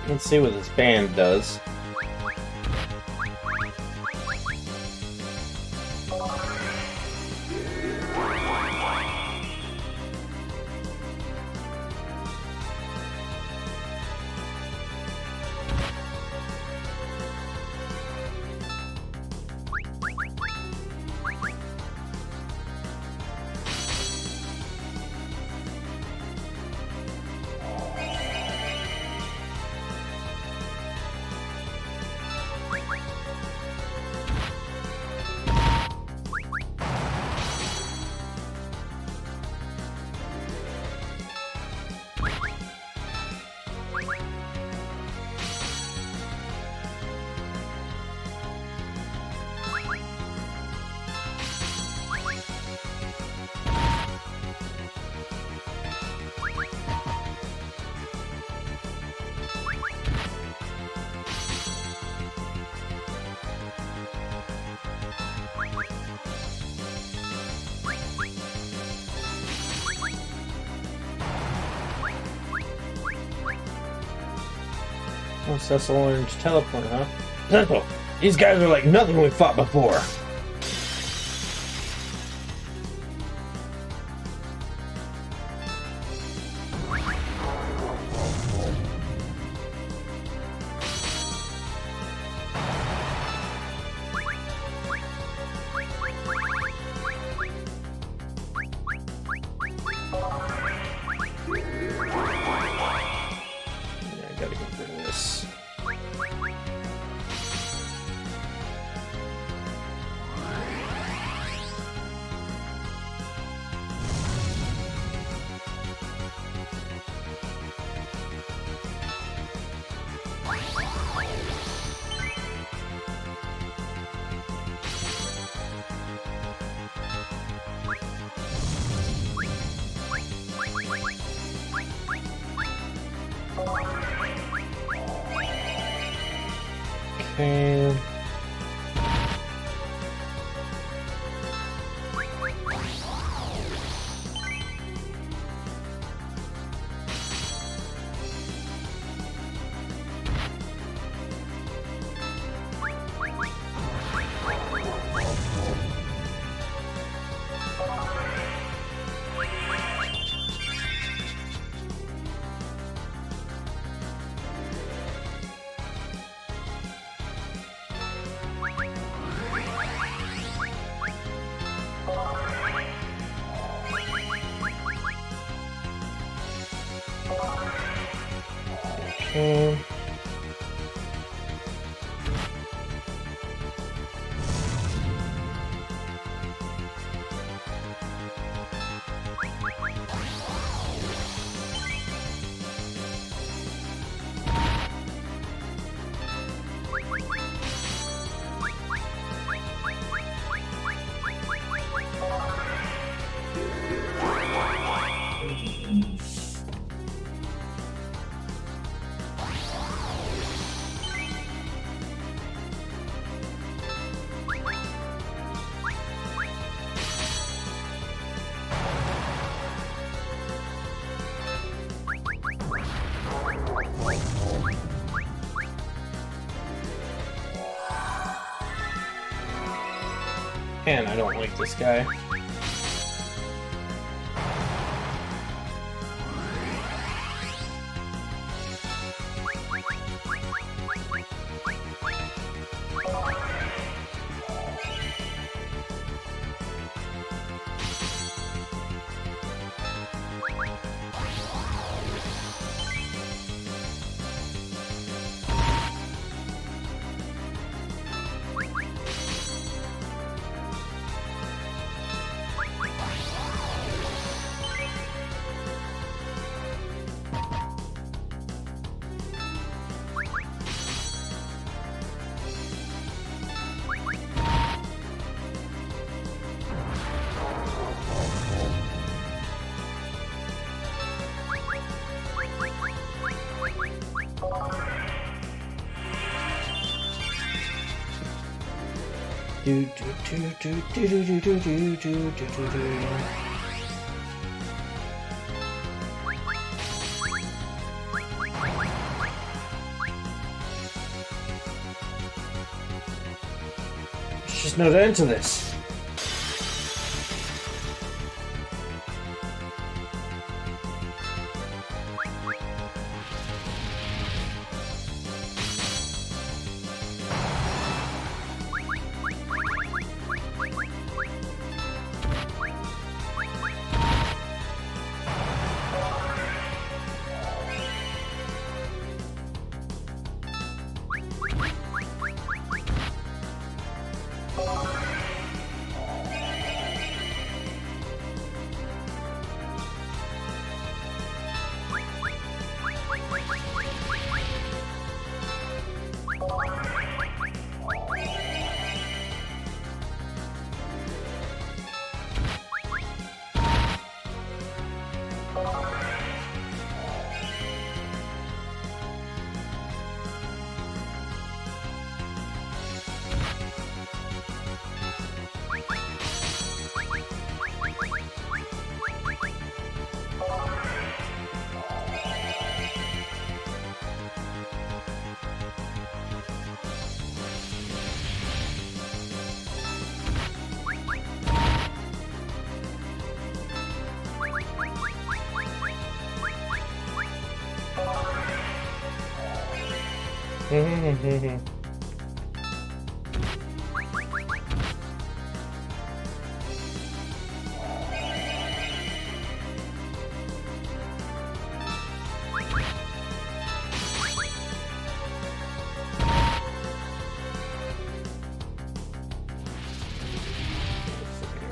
Let's see what this band does. Oh, Cecil Orange teleport, huh? Cecil, these guys are like nothing we fought before. Okay. Okay. Man, I don't like this guy. There's just no end to this.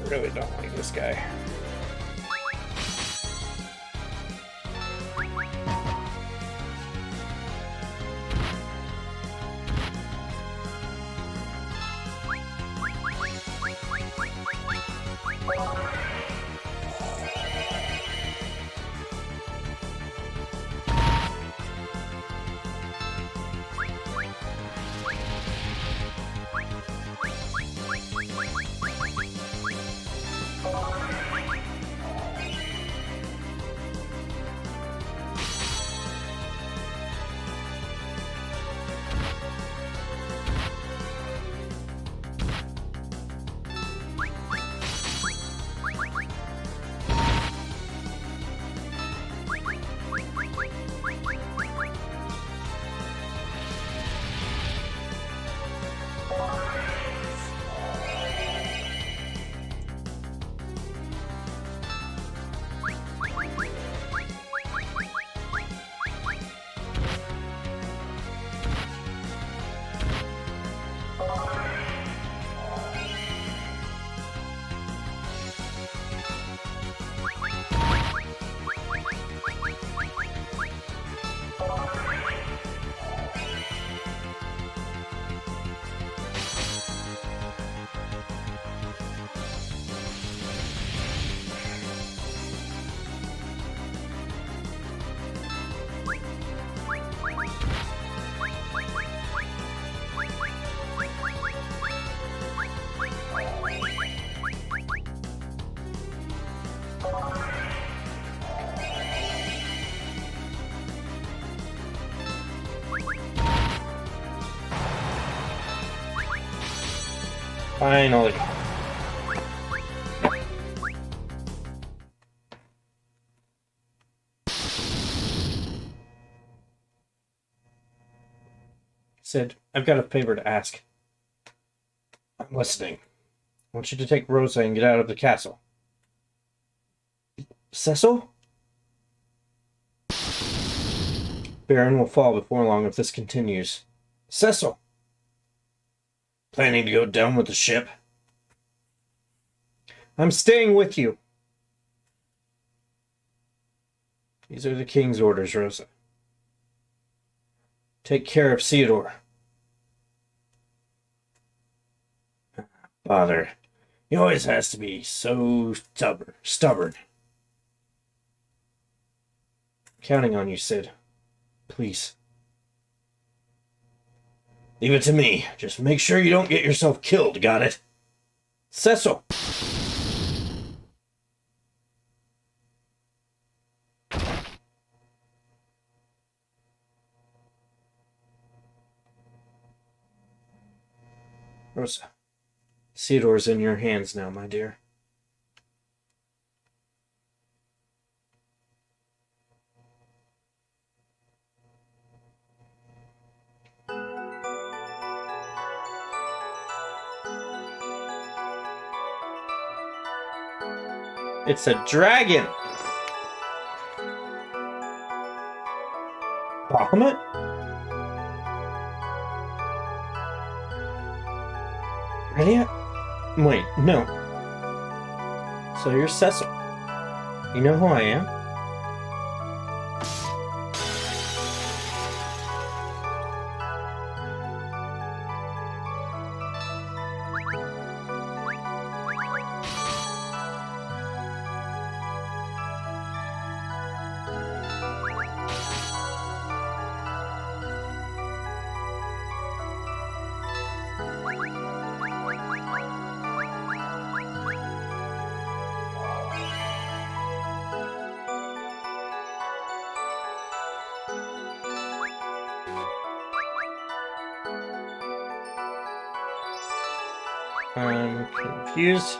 I really don't like this guy. Finally. Sid, I've got a favor to ask. I'm listening. I want you to take Rosa and get out of the castle. Cecil? Baron will fall before long if this continues. Cecil! Planning to go down with the ship? I'm staying with you. These are the king's orders, Rosa. Take care of Ceodore. Father, he always has to be so stubborn. Counting on you, Sid. Please. Leave it to me. Just make sure you don't get yourself killed, got it? Cecil! Rosa. Ceodore's in your hands now, my dear. It's a dragon! Bahamut? Ready? Wait, no. So you're Cecil. You know who I am? I'm confused.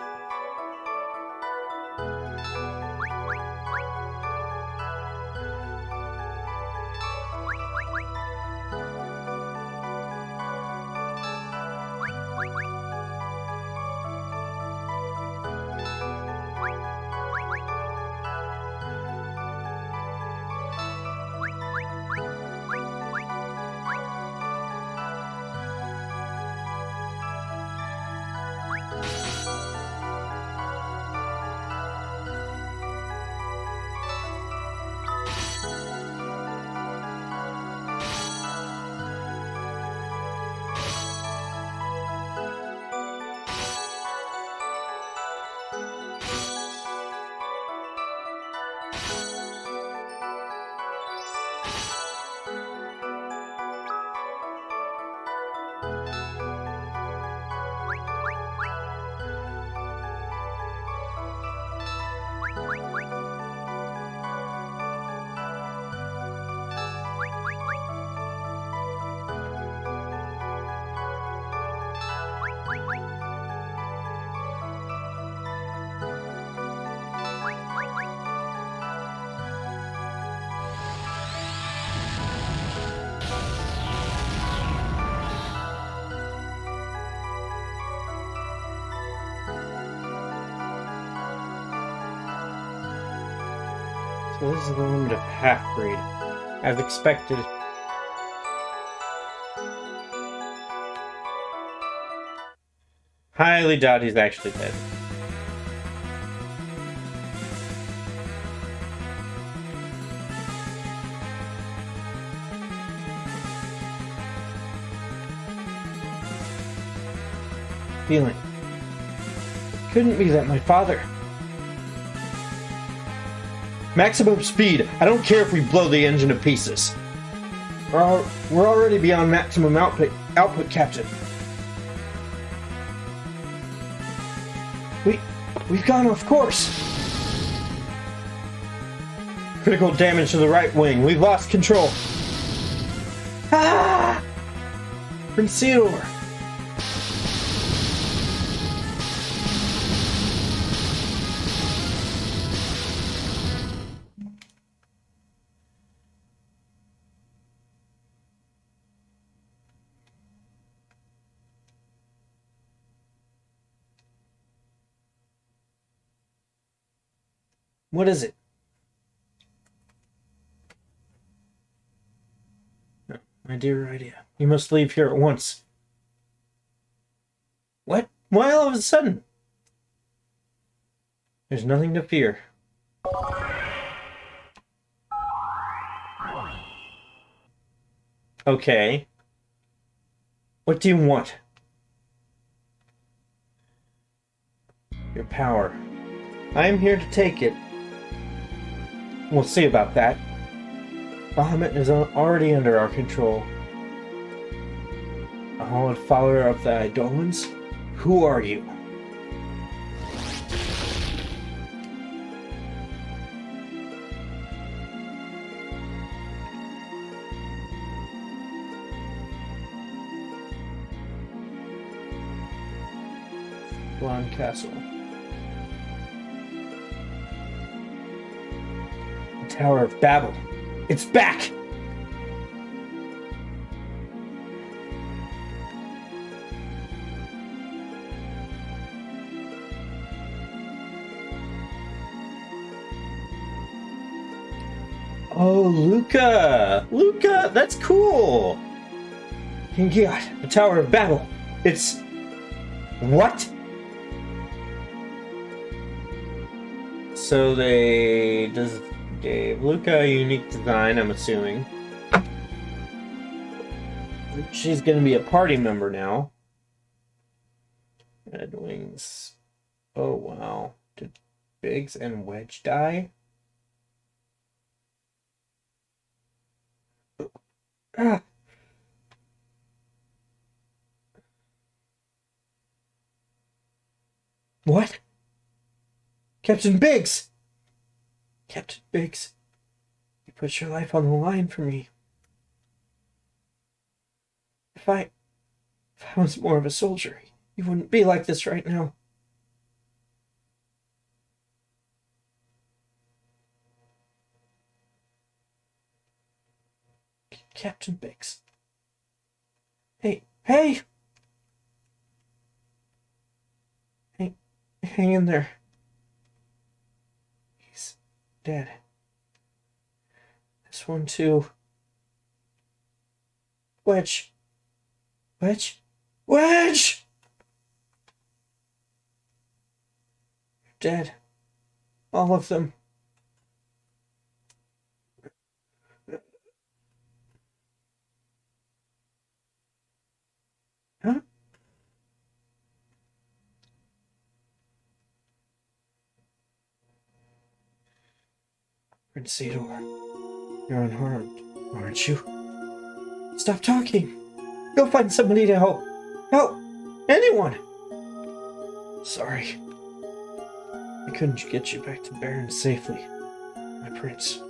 So this is the limit of half-breed. As expected. Highly doubt he's actually dead. Feeling. It couldn't be that my father... Maximum speed! I don't care if we blow the engine to pieces. We're already beyond maximum output, Captain. We've gone off course. Critical damage to the right wing. We've lost control. Ah! From Ceodore. What is it? No, my dear idea. You must leave here at once. What? Why all of a sudden? There's nothing to fear. Okay. What do you want? Your power. I am here to take it. We'll see about that. Bahamut is already under our control. Oh, a follower of the Eidolons? Who are you? Blonde Castle. The Tower of Babel. It's back! Oh, Luca! Luca, that's cool! King Giot, the Tower of Babel. It's... What? So they gave Luca a unique design, I'm assuming. She's gonna be a party member now. Red Wings. Oh wow. Did Biggs and Wedge die? Ah. What? Captain Biggs! Captain Biggs, you put your life on the line for me. If I was more of a soldier, you wouldn't be like this right now. Captain Biggs. Hey! Hang in there. He's dead. This one too. Wedge! You're dead. All of them. Huh? Prince Ceodore, you're unharmed, aren't you? Stop talking! Go find somebody to help! Help! Anyone! Sorry. I couldn't get you back to Baron safely, my prince.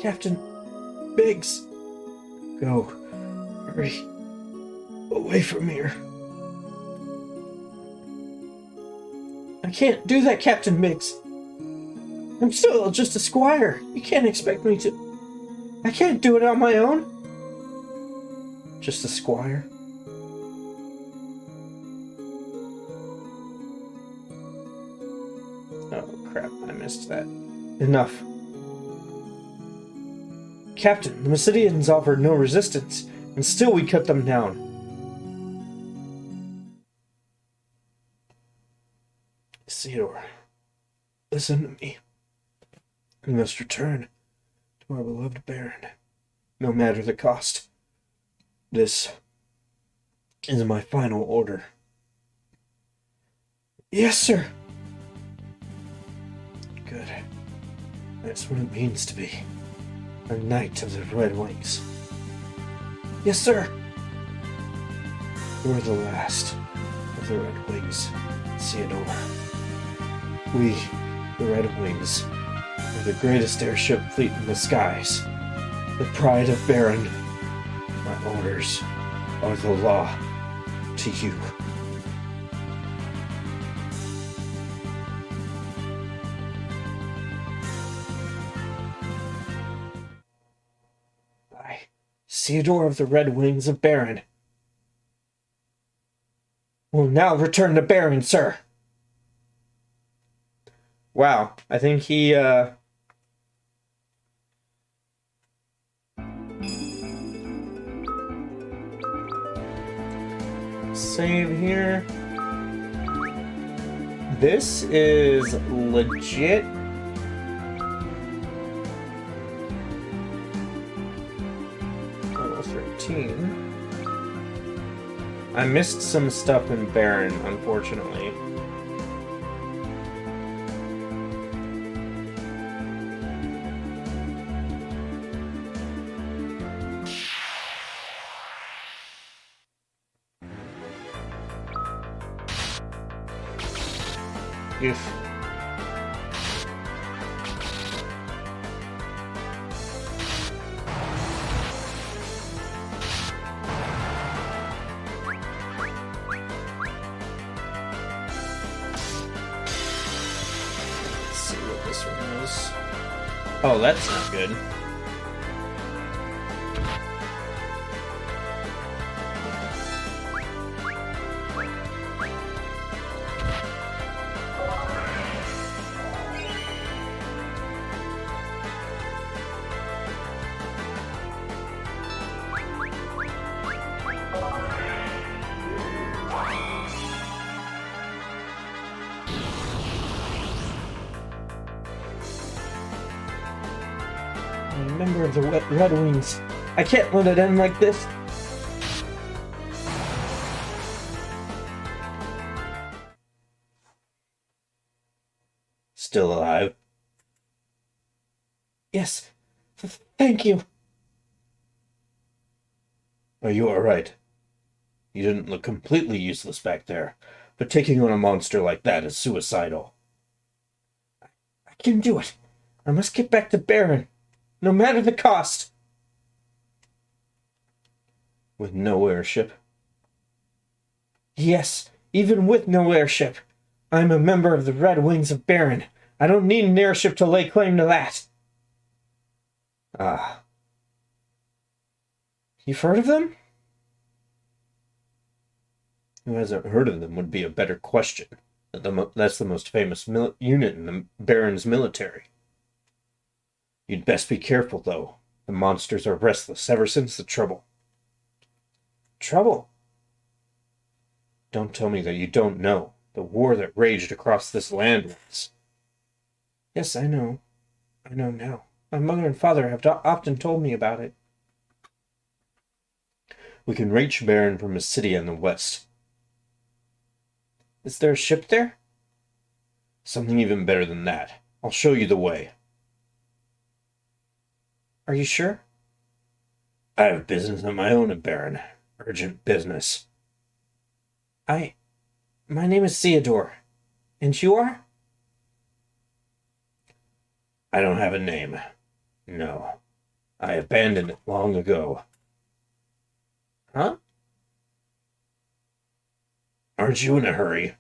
Captain Biggs! Go. Hurry. Away from here. I can't do that, Captain Biggs. I'm still just a squire. You can't expect me to... I can't do it on my own. Just a squire? Oh, crap. I missed that. Enough. Captain, the Mysidians offered no resistance, and still we cut them down. Ceodore, listen to me. We must return to our beloved Baron, no matter the cost. This is my final order. Yes, sir. Good. That's what it means to be a Knight of the Red Wings. Yes, sir. You're the last of the Red Wings, Ceodore. We, the Red Wings, are the greatest airship fleet in the skies, the pride of Baron. My orders are the law to you. I, Ceodore of the Red Wings of Baron, will now return to Baron, sir. Wow, I think he, save here. This is legit. Level 13. I missed some stuff in Baron, unfortunately. If let's see what this one is. Oh, that's not good. I'm a member of the Red Wings. I can't let it end like this. Still alive? Yes. Thank you. Are you alright? You didn't look completely useless back there, but taking on a monster like that is suicidal. I can do it. I must get back to Baron, no matter the cost. With no airship? Yes, even with no airship. I'm a member of the Red Wings of Baron. I don't need an airship to lay claim to that. Ah. You've heard of them? Who hasn't heard of them would be a better question. That's the most famous unit in the Baron's military. You'd best be careful, though. The monsters are restless ever since the trouble. Trouble? Don't tell me that you don't know. The war that raged across this land once. Yes, I know. I know now. My mother and father have often told me about it. We can reach Baron from a city in the west. Is there a ship there? Something even better than that. I'll show you the way. Are you sure? I have business of my own in Baron. Urgent business. My name is Ceodore. And you are? I don't have a name. No. I abandoned it long ago. Huh? Aren't you in a hurry?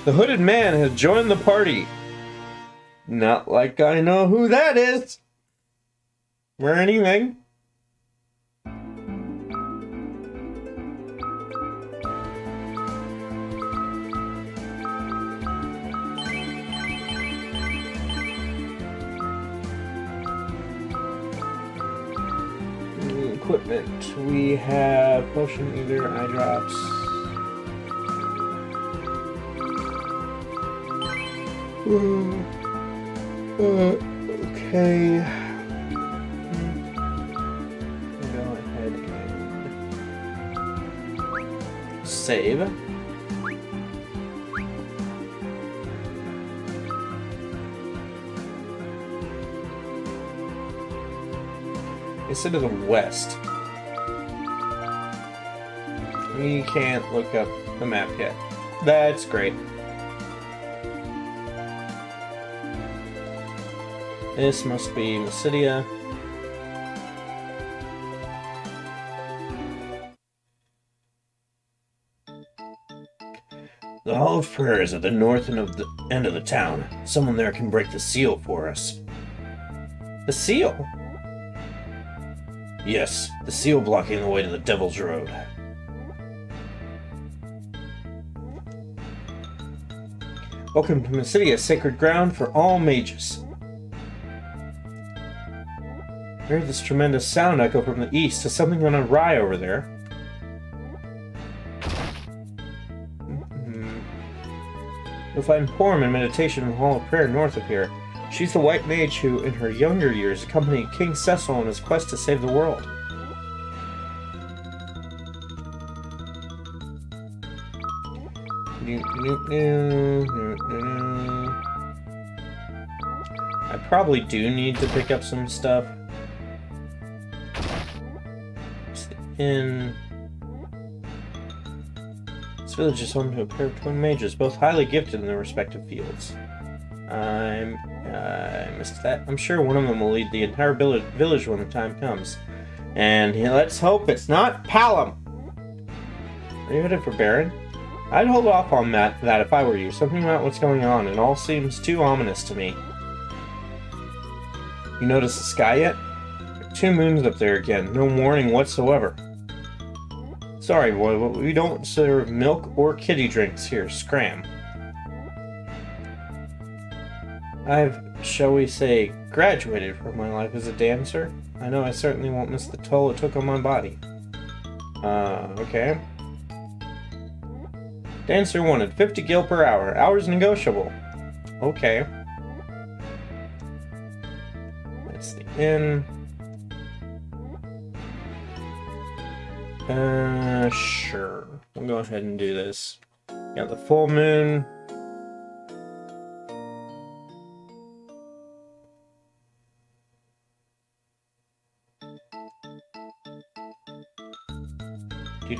The hooded man has joined the party. Not like I know who that is. Or anything. Equipment. We have potion ether, eye drops. Okay. Go ahead and save. Instead of the west. We can't look up the map yet. That's great. This must be Mysidia. The Hall of Prayer is at the north end of the town. Someone there can break the seal for us. The seal? Yes, the seal blocking the way to the Devil's Road. Welcome to Mysidia, sacred ground for all mages. I heard this tremendous sound echo from the east. Is something gone awry over there? You'll find Porm in meditation in the Hall of Prayer north of here. She's the white mage who, in her younger years, accompanied King Cecil on his quest to save the world. I probably do need to pick up some stuff. It's in... village is home to a pair of twin mages, both highly gifted in their respective fields. I missed that. I'm sure one of them will lead the entire village when the time comes. And let's hope it's not Palom! Are you headed for Baron? I'd hold off on that if I were you. Something about what's going on, it all seems too ominous to me. You notice the sky yet? There are 2 moons up there again. No warning whatsoever. Sorry, boy, but we don't serve milk or kitty drinks here. Scram. I've, shall we say, graduated from my life as a dancer. I know I certainly won't miss the toll it took on my body. Okay. Dancer wanted 50 gil per hour. Hours negotiable. Okay. That's the inn. Sure. We'll go ahead and do this. Got the full moon. Okay,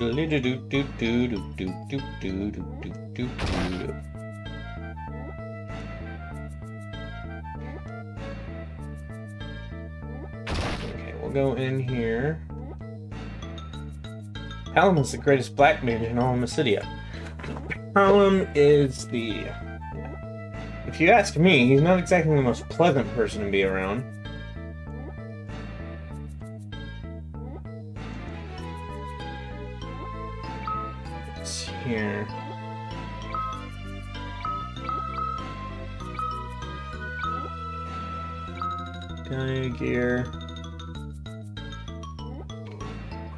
we'll go in here. Palom is the greatest black mage in all of Mysidia. Palom is the... If you ask me, he's not exactly the most pleasant person to be around. Here. Gaia gear.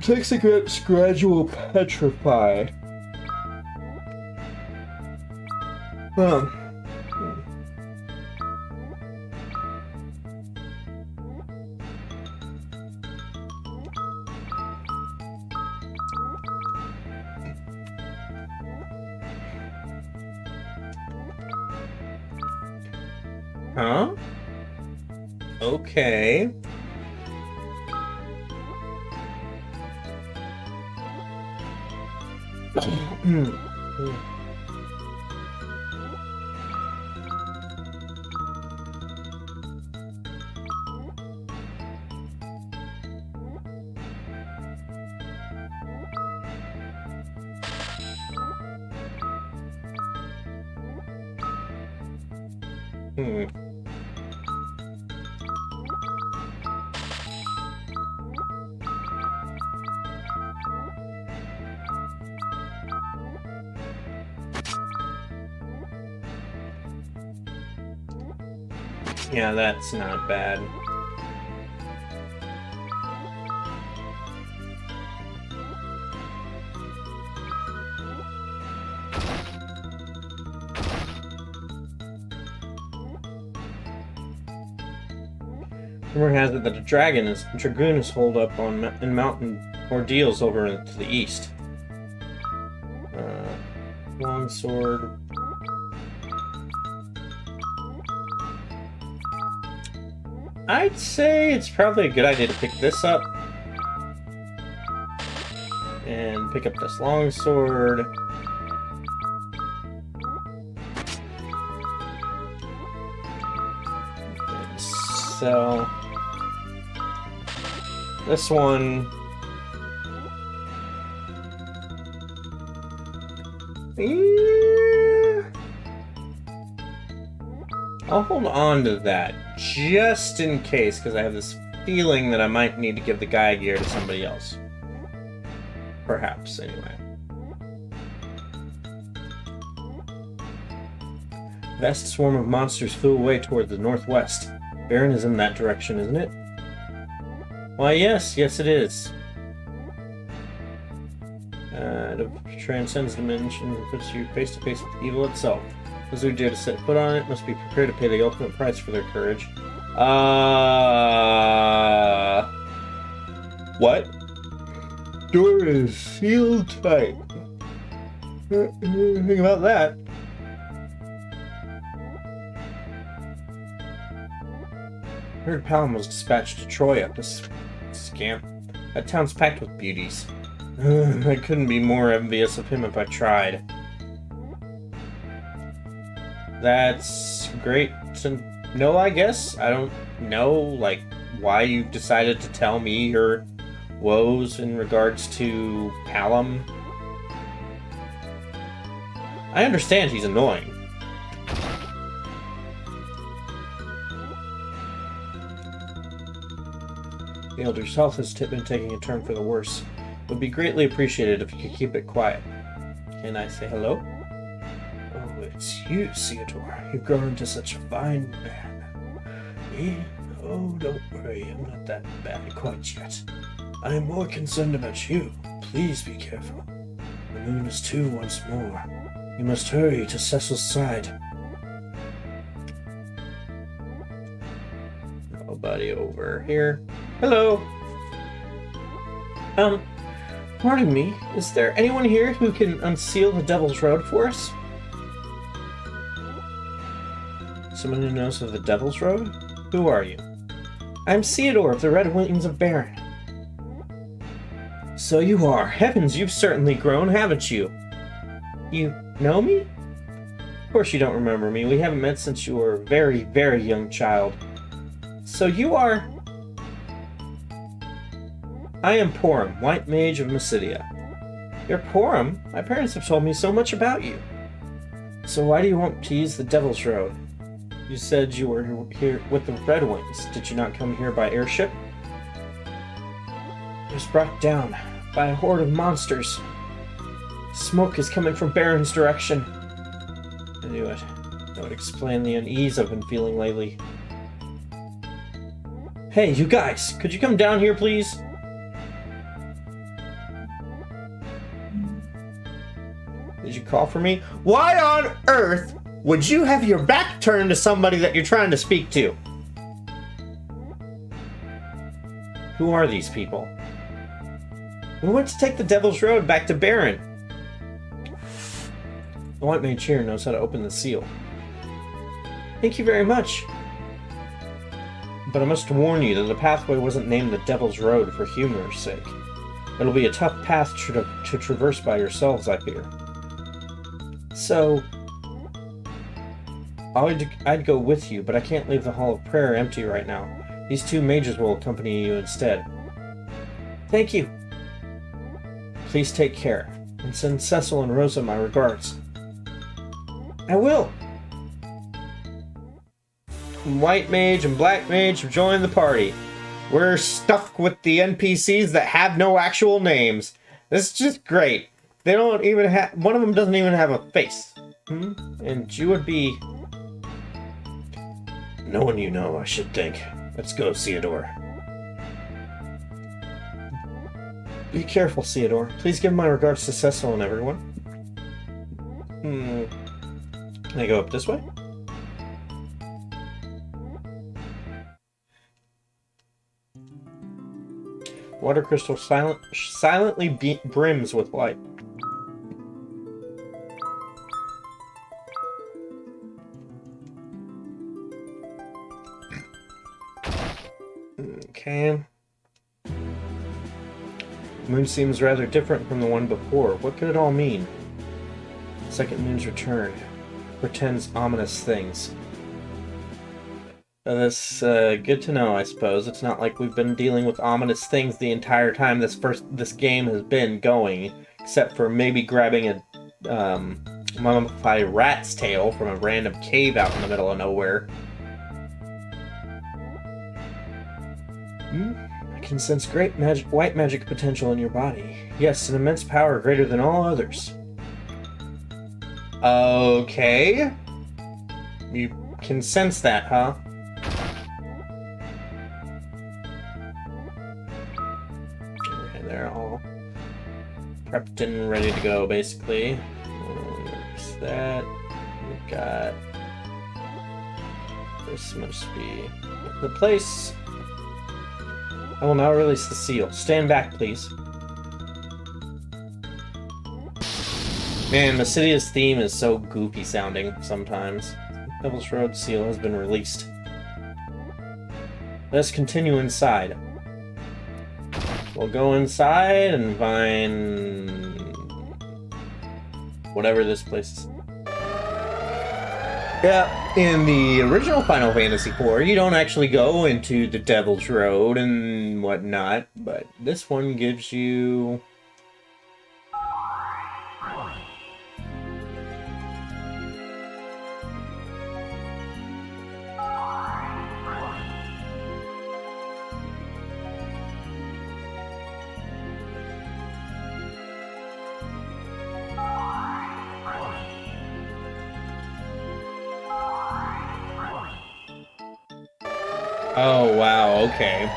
Protects against gradual petrify. Well. Huh? Okay. Yeah, that's not bad. Rumor has it that a dragoon is holed up in mountain ordeals over to the east. Longsword. I'd say it's probably a good idea to pick this up. And pick up this longsword. And sell this one. I'll hold on to that just in case, because I have this feeling that I might need to give the Gaia gear to somebody else. Perhaps, anyway. Vast swarm of monsters flew away toward the northwest. Baron is in that direction, isn't it? Why, yes it is. It transcends dimensions and puts you face to face with evil itself. Those who dare to set foot on it must be prepared to pay the ultimate price for their courage. What? Door is sealed tight. Think about that. Heard Palom was dispatched to Troya, this scamp. That town's packed with beauties. I couldn't be more envious of him if I tried. That's great to know, I guess. I don't know, like, why you decided to tell me your woes in regards to Callum. I understand he's annoying. Ceodore's health has been taking a turn for the worse. It would be greatly appreciated if you could keep it quiet. Can I say hello? Oh, it's you, Ceodore. You've grown into such a fine man. Me? Oh, don't worry. I'm not that bad quite yet. I am more concerned about you. Please be careful. The moon is two once more. You must hurry to Cecil's side. Nobody over here. Hello. Pardon me. Is there anyone here who can unseal the Devil's Road for us? Someone who knows of the Devil's Road? Who are you? I'm Ceodore of the Red Wings of Baron. So you are. Heavens, you've certainly grown, haven't you? You know me? Of course you don't remember me. We haven't met since you were a very, very young child. So you are... I am Porum, White Mage of Mysidia. You're Porum? My parents have told me so much about you. So why do you want to use the Devil's Road? You said you were here with the Red Wings. Did you not come here by airship? It was brought down by a horde of monsters. Smoke is coming from Baron's direction. I knew it. That would explain the unease I've been feeling lately. Hey, you guys! Could you come down here, please? Did you call for me? Why on earth would you have your back turned to somebody that you're trying to speak to? Who are these people? We went to take the Devil's Road back to Baron. The White Mage here knows how to open the seal. Thank you very much. But I must warn you that the pathway wasn't named the Devil's Road for humor's sake. It'll be a tough path to traverse by yourselves, I fear. So, I'd go with you, but I can't leave the Hall of Prayer empty right now. These two mages will accompany you instead. Thank you. Please take care, and send Cecil and Rosa my regards. I will. White Mage and Black Mage have joined the party. We're stuck with the NPCs that have no actual names. This is just great. They don't even have... One of them doesn't even have a face. And you would be... No one you know, I should think. Let's go, Ceodore. Be careful, Ceodore. Please give my regards to Cecil and everyone. Can I go up this way? Water crystal silently brims with light. Okay. The moon seems rather different from the one before. What could it all mean? Second moon's return. Portends ominous things. That's good to know, I suppose. It's not like we've been dealing with ominous things the entire time this game has been going, except for maybe grabbing a mummified rat's tail from a random cave out in the middle of nowhere. I can sense great white magic potential in your body. Yes, an immense power greater than all others. Okay. You can sense that, huh? Okay, they're all prepped and ready to go, basically. There's that. We've got... This must be the place. I will now release the seal. Stand back, please. Man, Mysidia's theme is so goofy sounding sometimes. Devil's Road seal has been released. Let us continue inside. We'll go inside and find whatever this place is. Yeah, in the original Final Fantasy IV, you don't actually go into the Devil's Road and whatnot, but this one gives you... Oh, wow, okay.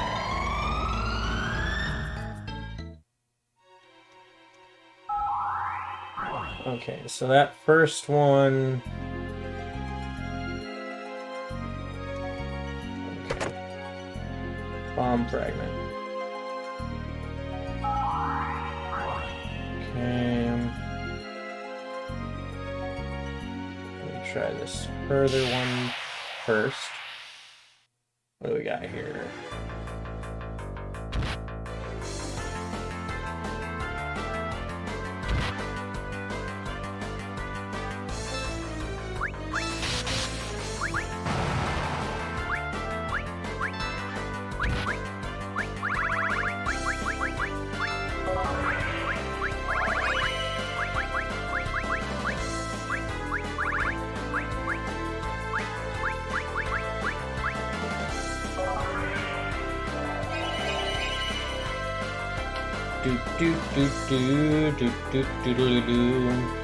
Okay, so that first one... Okay. Bomb fragment. Okay. Let me try this further one first. What do we got here? Do do do do do do do do do.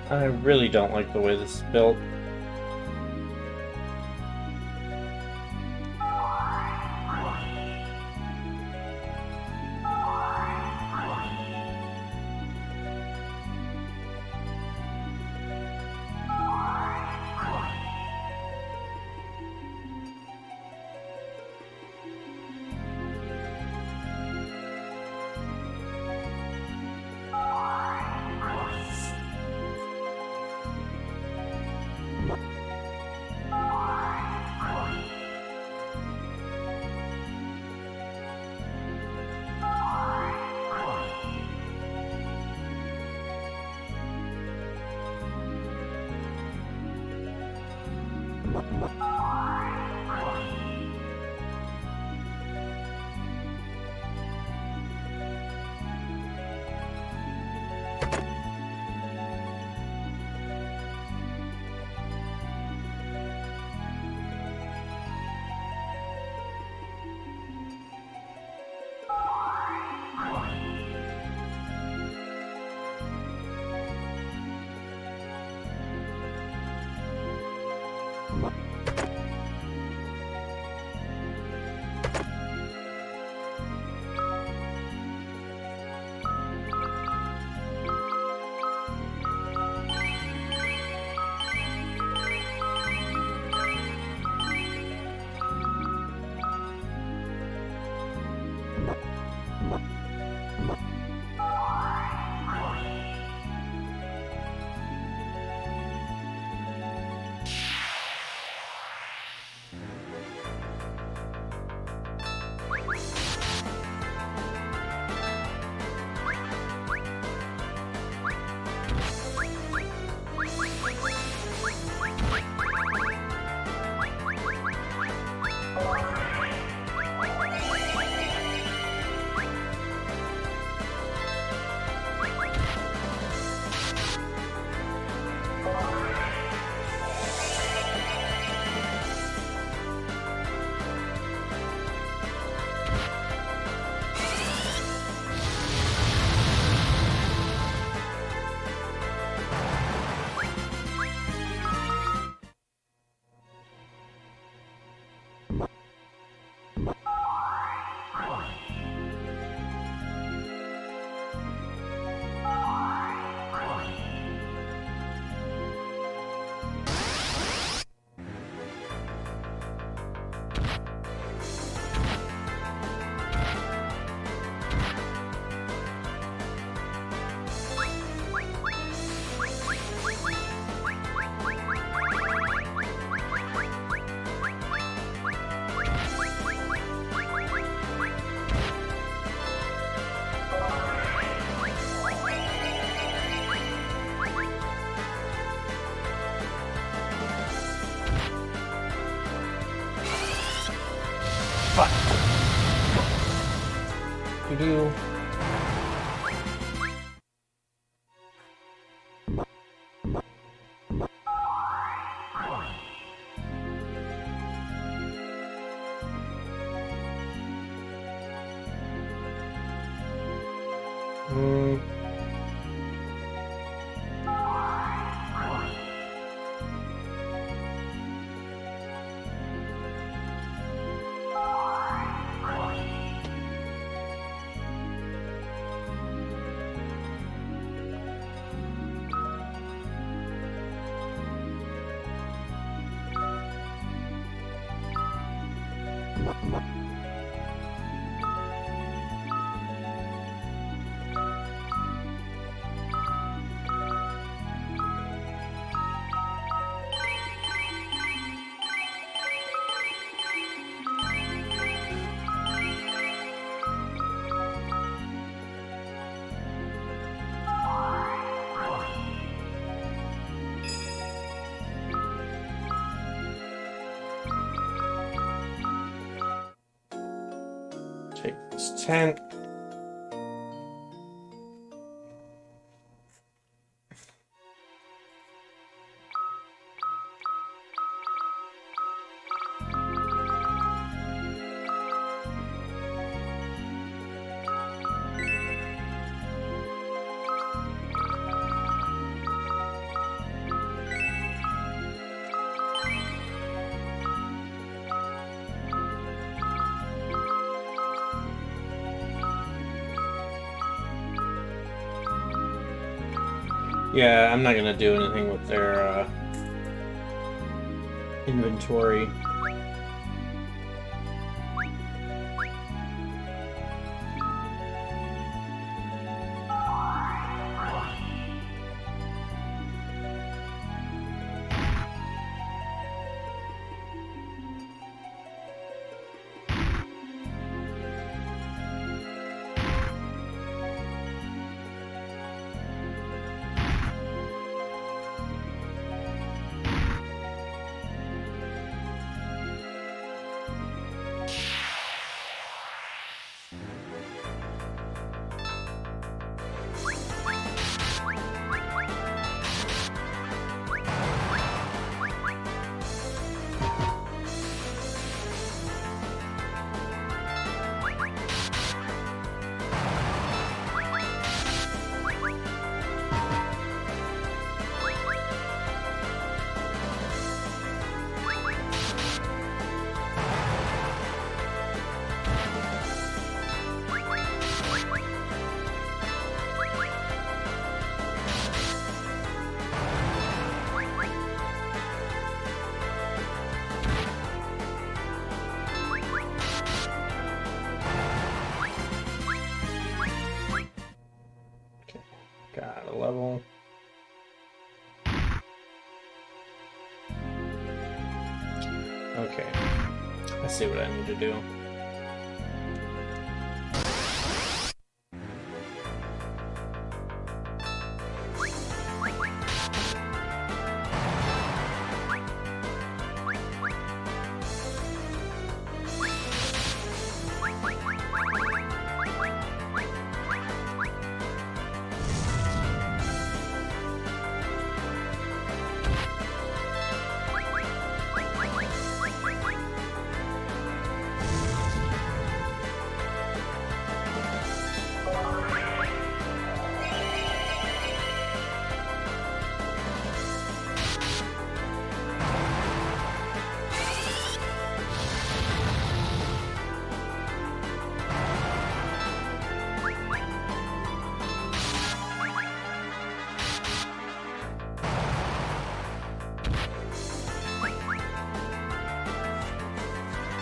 I really don't like the way this is built. do. Take this tent. Yeah, I'm not gonna do anything with their inventory. Got a level. Okay. I see what I need to do.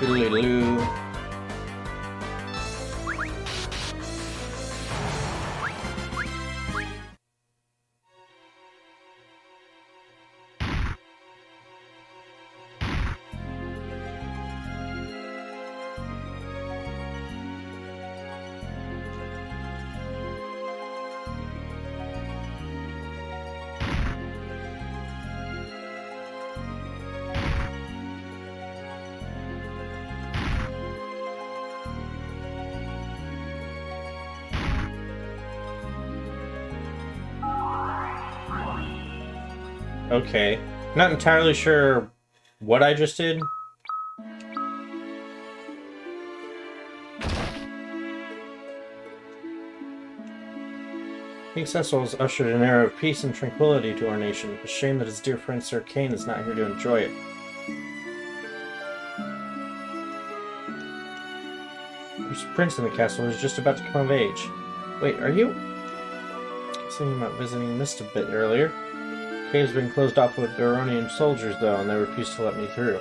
Doodly-doo. Okay. Not entirely sure what I just did. King Cecil has ushered an era of peace and tranquility to our nation. A shame that his dear friend Sir Kane is not here to enjoy it. There's a prince in the castle who's just about to come of age. Wait, are you? I was thinking about visiting Mist a bit earlier. The cave's been closed off with Baronian soldiers, though, and they refused to let me through.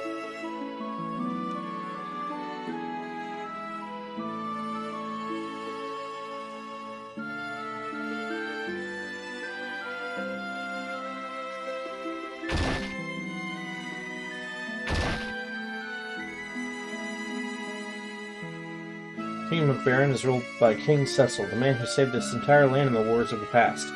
King McBaron is ruled by King Cecil, the man who saved this entire land in the wars of the past.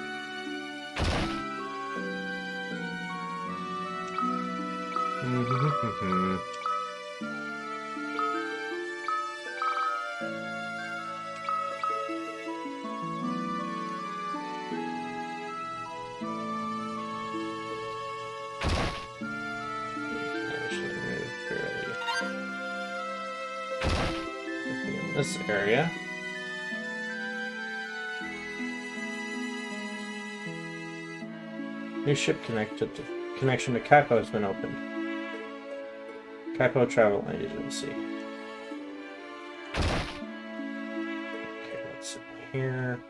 This area. New ship connection to Kaipo has been opened. Kaipo Travel Agency. Okay, let's see here.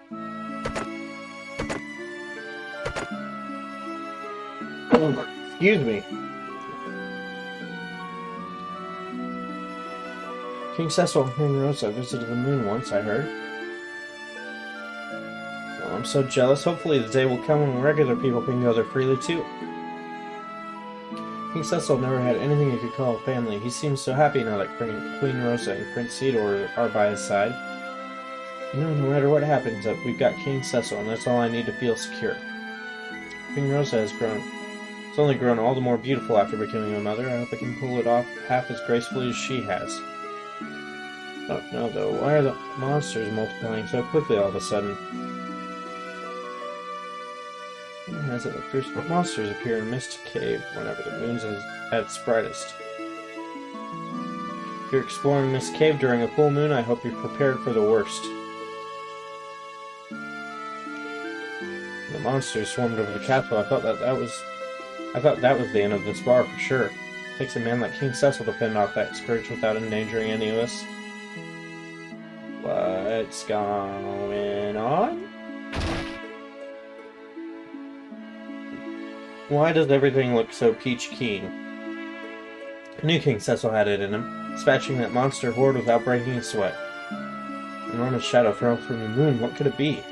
Oh, excuse me. King Cecil and Rosa visited the moon once, I heard. Well, I'm so jealous. Hopefully the day will come when regular people can go there freely, too. King Cecil never had anything he could call a family. He seems so happy now that Queen Rosa and Prince Ceodore are by his side. You know, no matter what happens, we've got King Cecil, and that's all I need to feel secure. Queen Rosa has grown. It's only grown all the more beautiful after becoming a mother. I hope I can pull it off half as gracefully as she has. Oh, no, though. Why are the monsters multiplying so quickly all of a sudden? When has it that fierce monsters appear in Mist Cave whenever the moon's at its brightest? If you're exploring Mist Cave during a full moon, I hope you're prepared for the worst. The monsters swarmed over the castle. I thought that was the end of this bar for sure. It takes a man like King Cecil to fend off that scourge without endangering any of us. What's going on? Why does everything look so peach keen? I knew King Cecil had it in him, dispatching that monster horde without breaking a sweat. An enormous shadow fell from the moon. What could it be?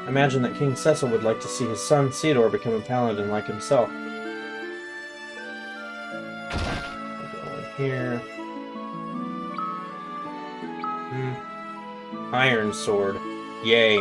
I imagine that King Cecil would like to see his son Ceodore become a paladin like himself. I'll go in here. Iron sword. Yay.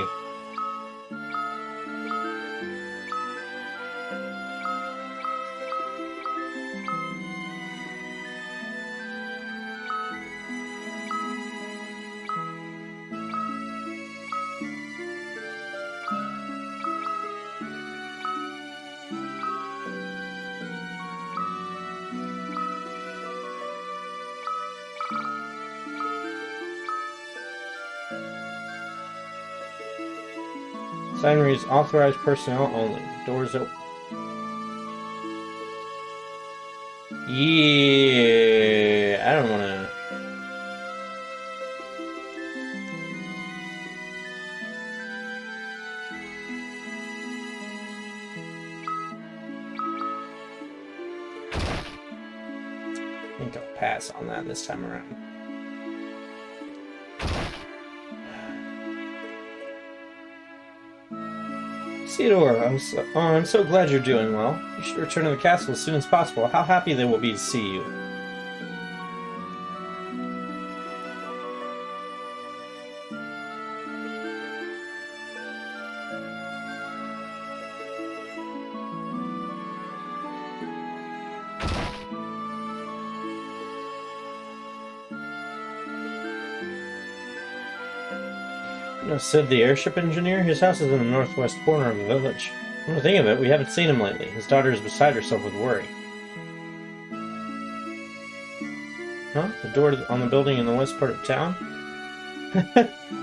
Sign reads authorized personnel only. Doors open. Yeah, I don't wanna. I think I'll pass on that this time around. Ceodore, I'm so glad you're doing well. You should return to the castle as soon as possible. How happy they will be to see you. You know Sid, the airship engineer? His house is in the northwest corner of the village. Come to think of it, we haven't seen him lately. His daughter is beside herself with worry. Huh? The door on the building in the west part of town?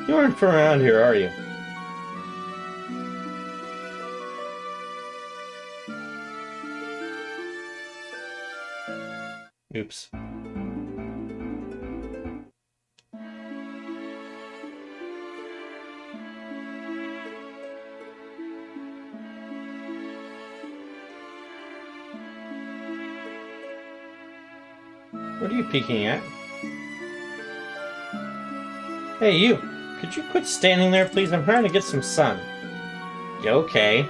You aren't from around here, are you? Oops. What are you peeking at? Hey, you! Could you quit standing there, please? I'm trying to get some sun. Yeah, okay.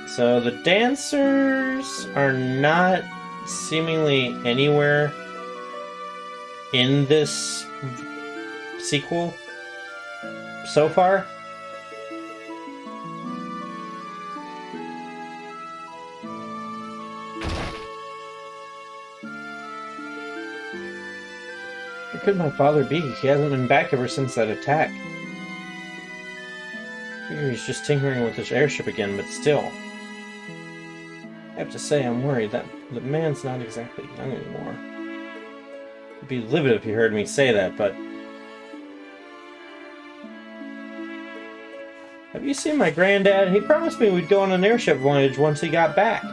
So the dancers are not seemingly anywhere in this sequel so far. Where could my father be? He hasn't been back ever since that attack. I figure he's just tinkering with his airship again, but still. I have to say, I'm worried that the man's not exactly young anymore. He'd be livid if he heard me say that, but... Have you seen my granddad? He promised me we'd go on an airship voyage once he got back.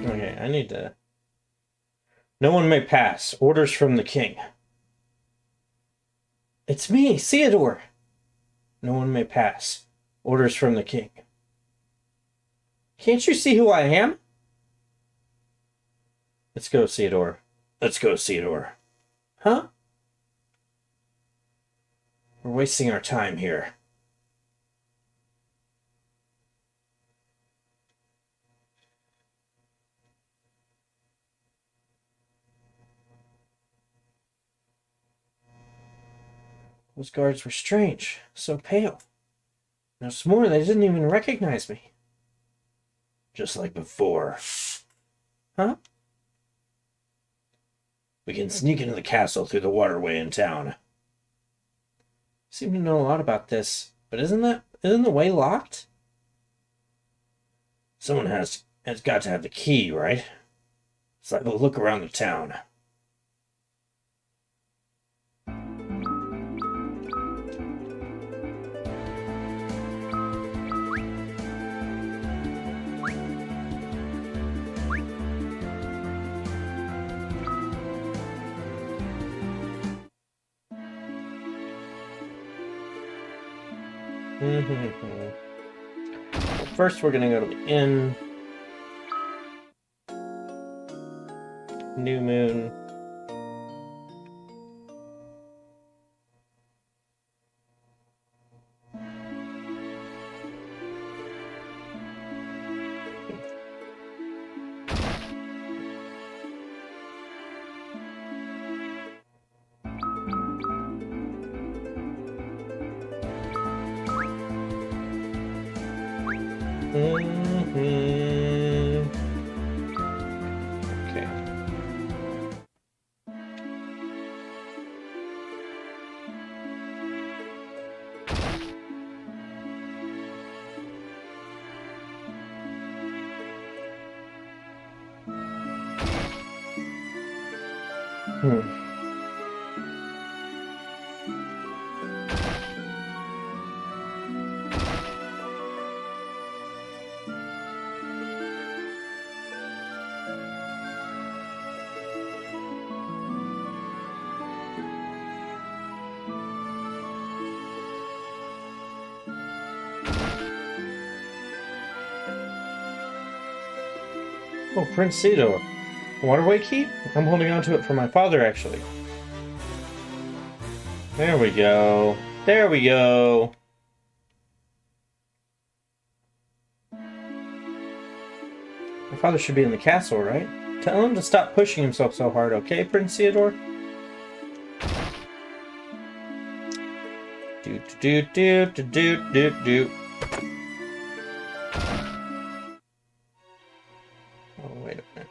Okay, I need to... No one may pass. Orders from the king. It's me, Ceodore. No one may pass. Orders from the king. Can't you see who I am? Let's go, Ceodore. Let's go, Ceodore. Huh? We're wasting our time here. Those guards were strange, so pale. What's more, they didn't even recognize me. Just like before. Huh? We can sneak into the castle through the waterway in town. You seem to know a lot about this, but isn't the way locked? Someone has got to have the key, right? Let's have a look around the town. Well, first, we're gonna go to the inn. New moon. Okay. Oh, Prince Ceodore. Waterway key? I'm holding on to it for my father, actually. There we go. There we go. My father should be in the castle, right? Tell him to stop pushing himself so hard, okay, Prince Ceodore? Do. Oh, wait a minute.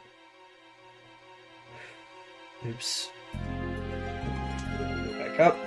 Oops. Go back up.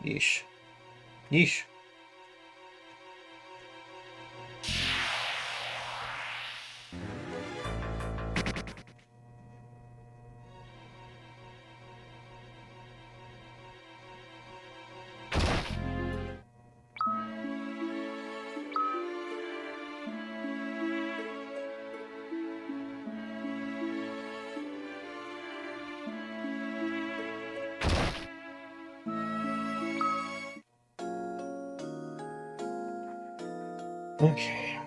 Yeesh. Yeesh. Okay.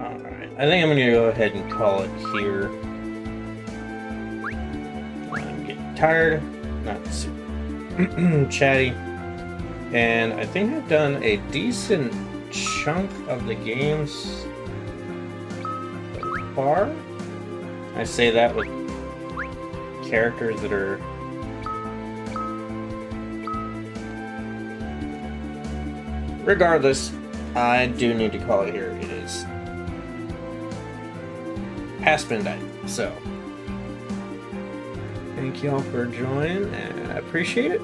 Alright, I think I'm gonna go ahead and call it here. I'm getting tired, not super chatty. And I think I've done a decent chunk of the games so far. I say that with characters that are regardless, I do need to call it here. It is past midnight, so thank y'all for joining, and I appreciate it.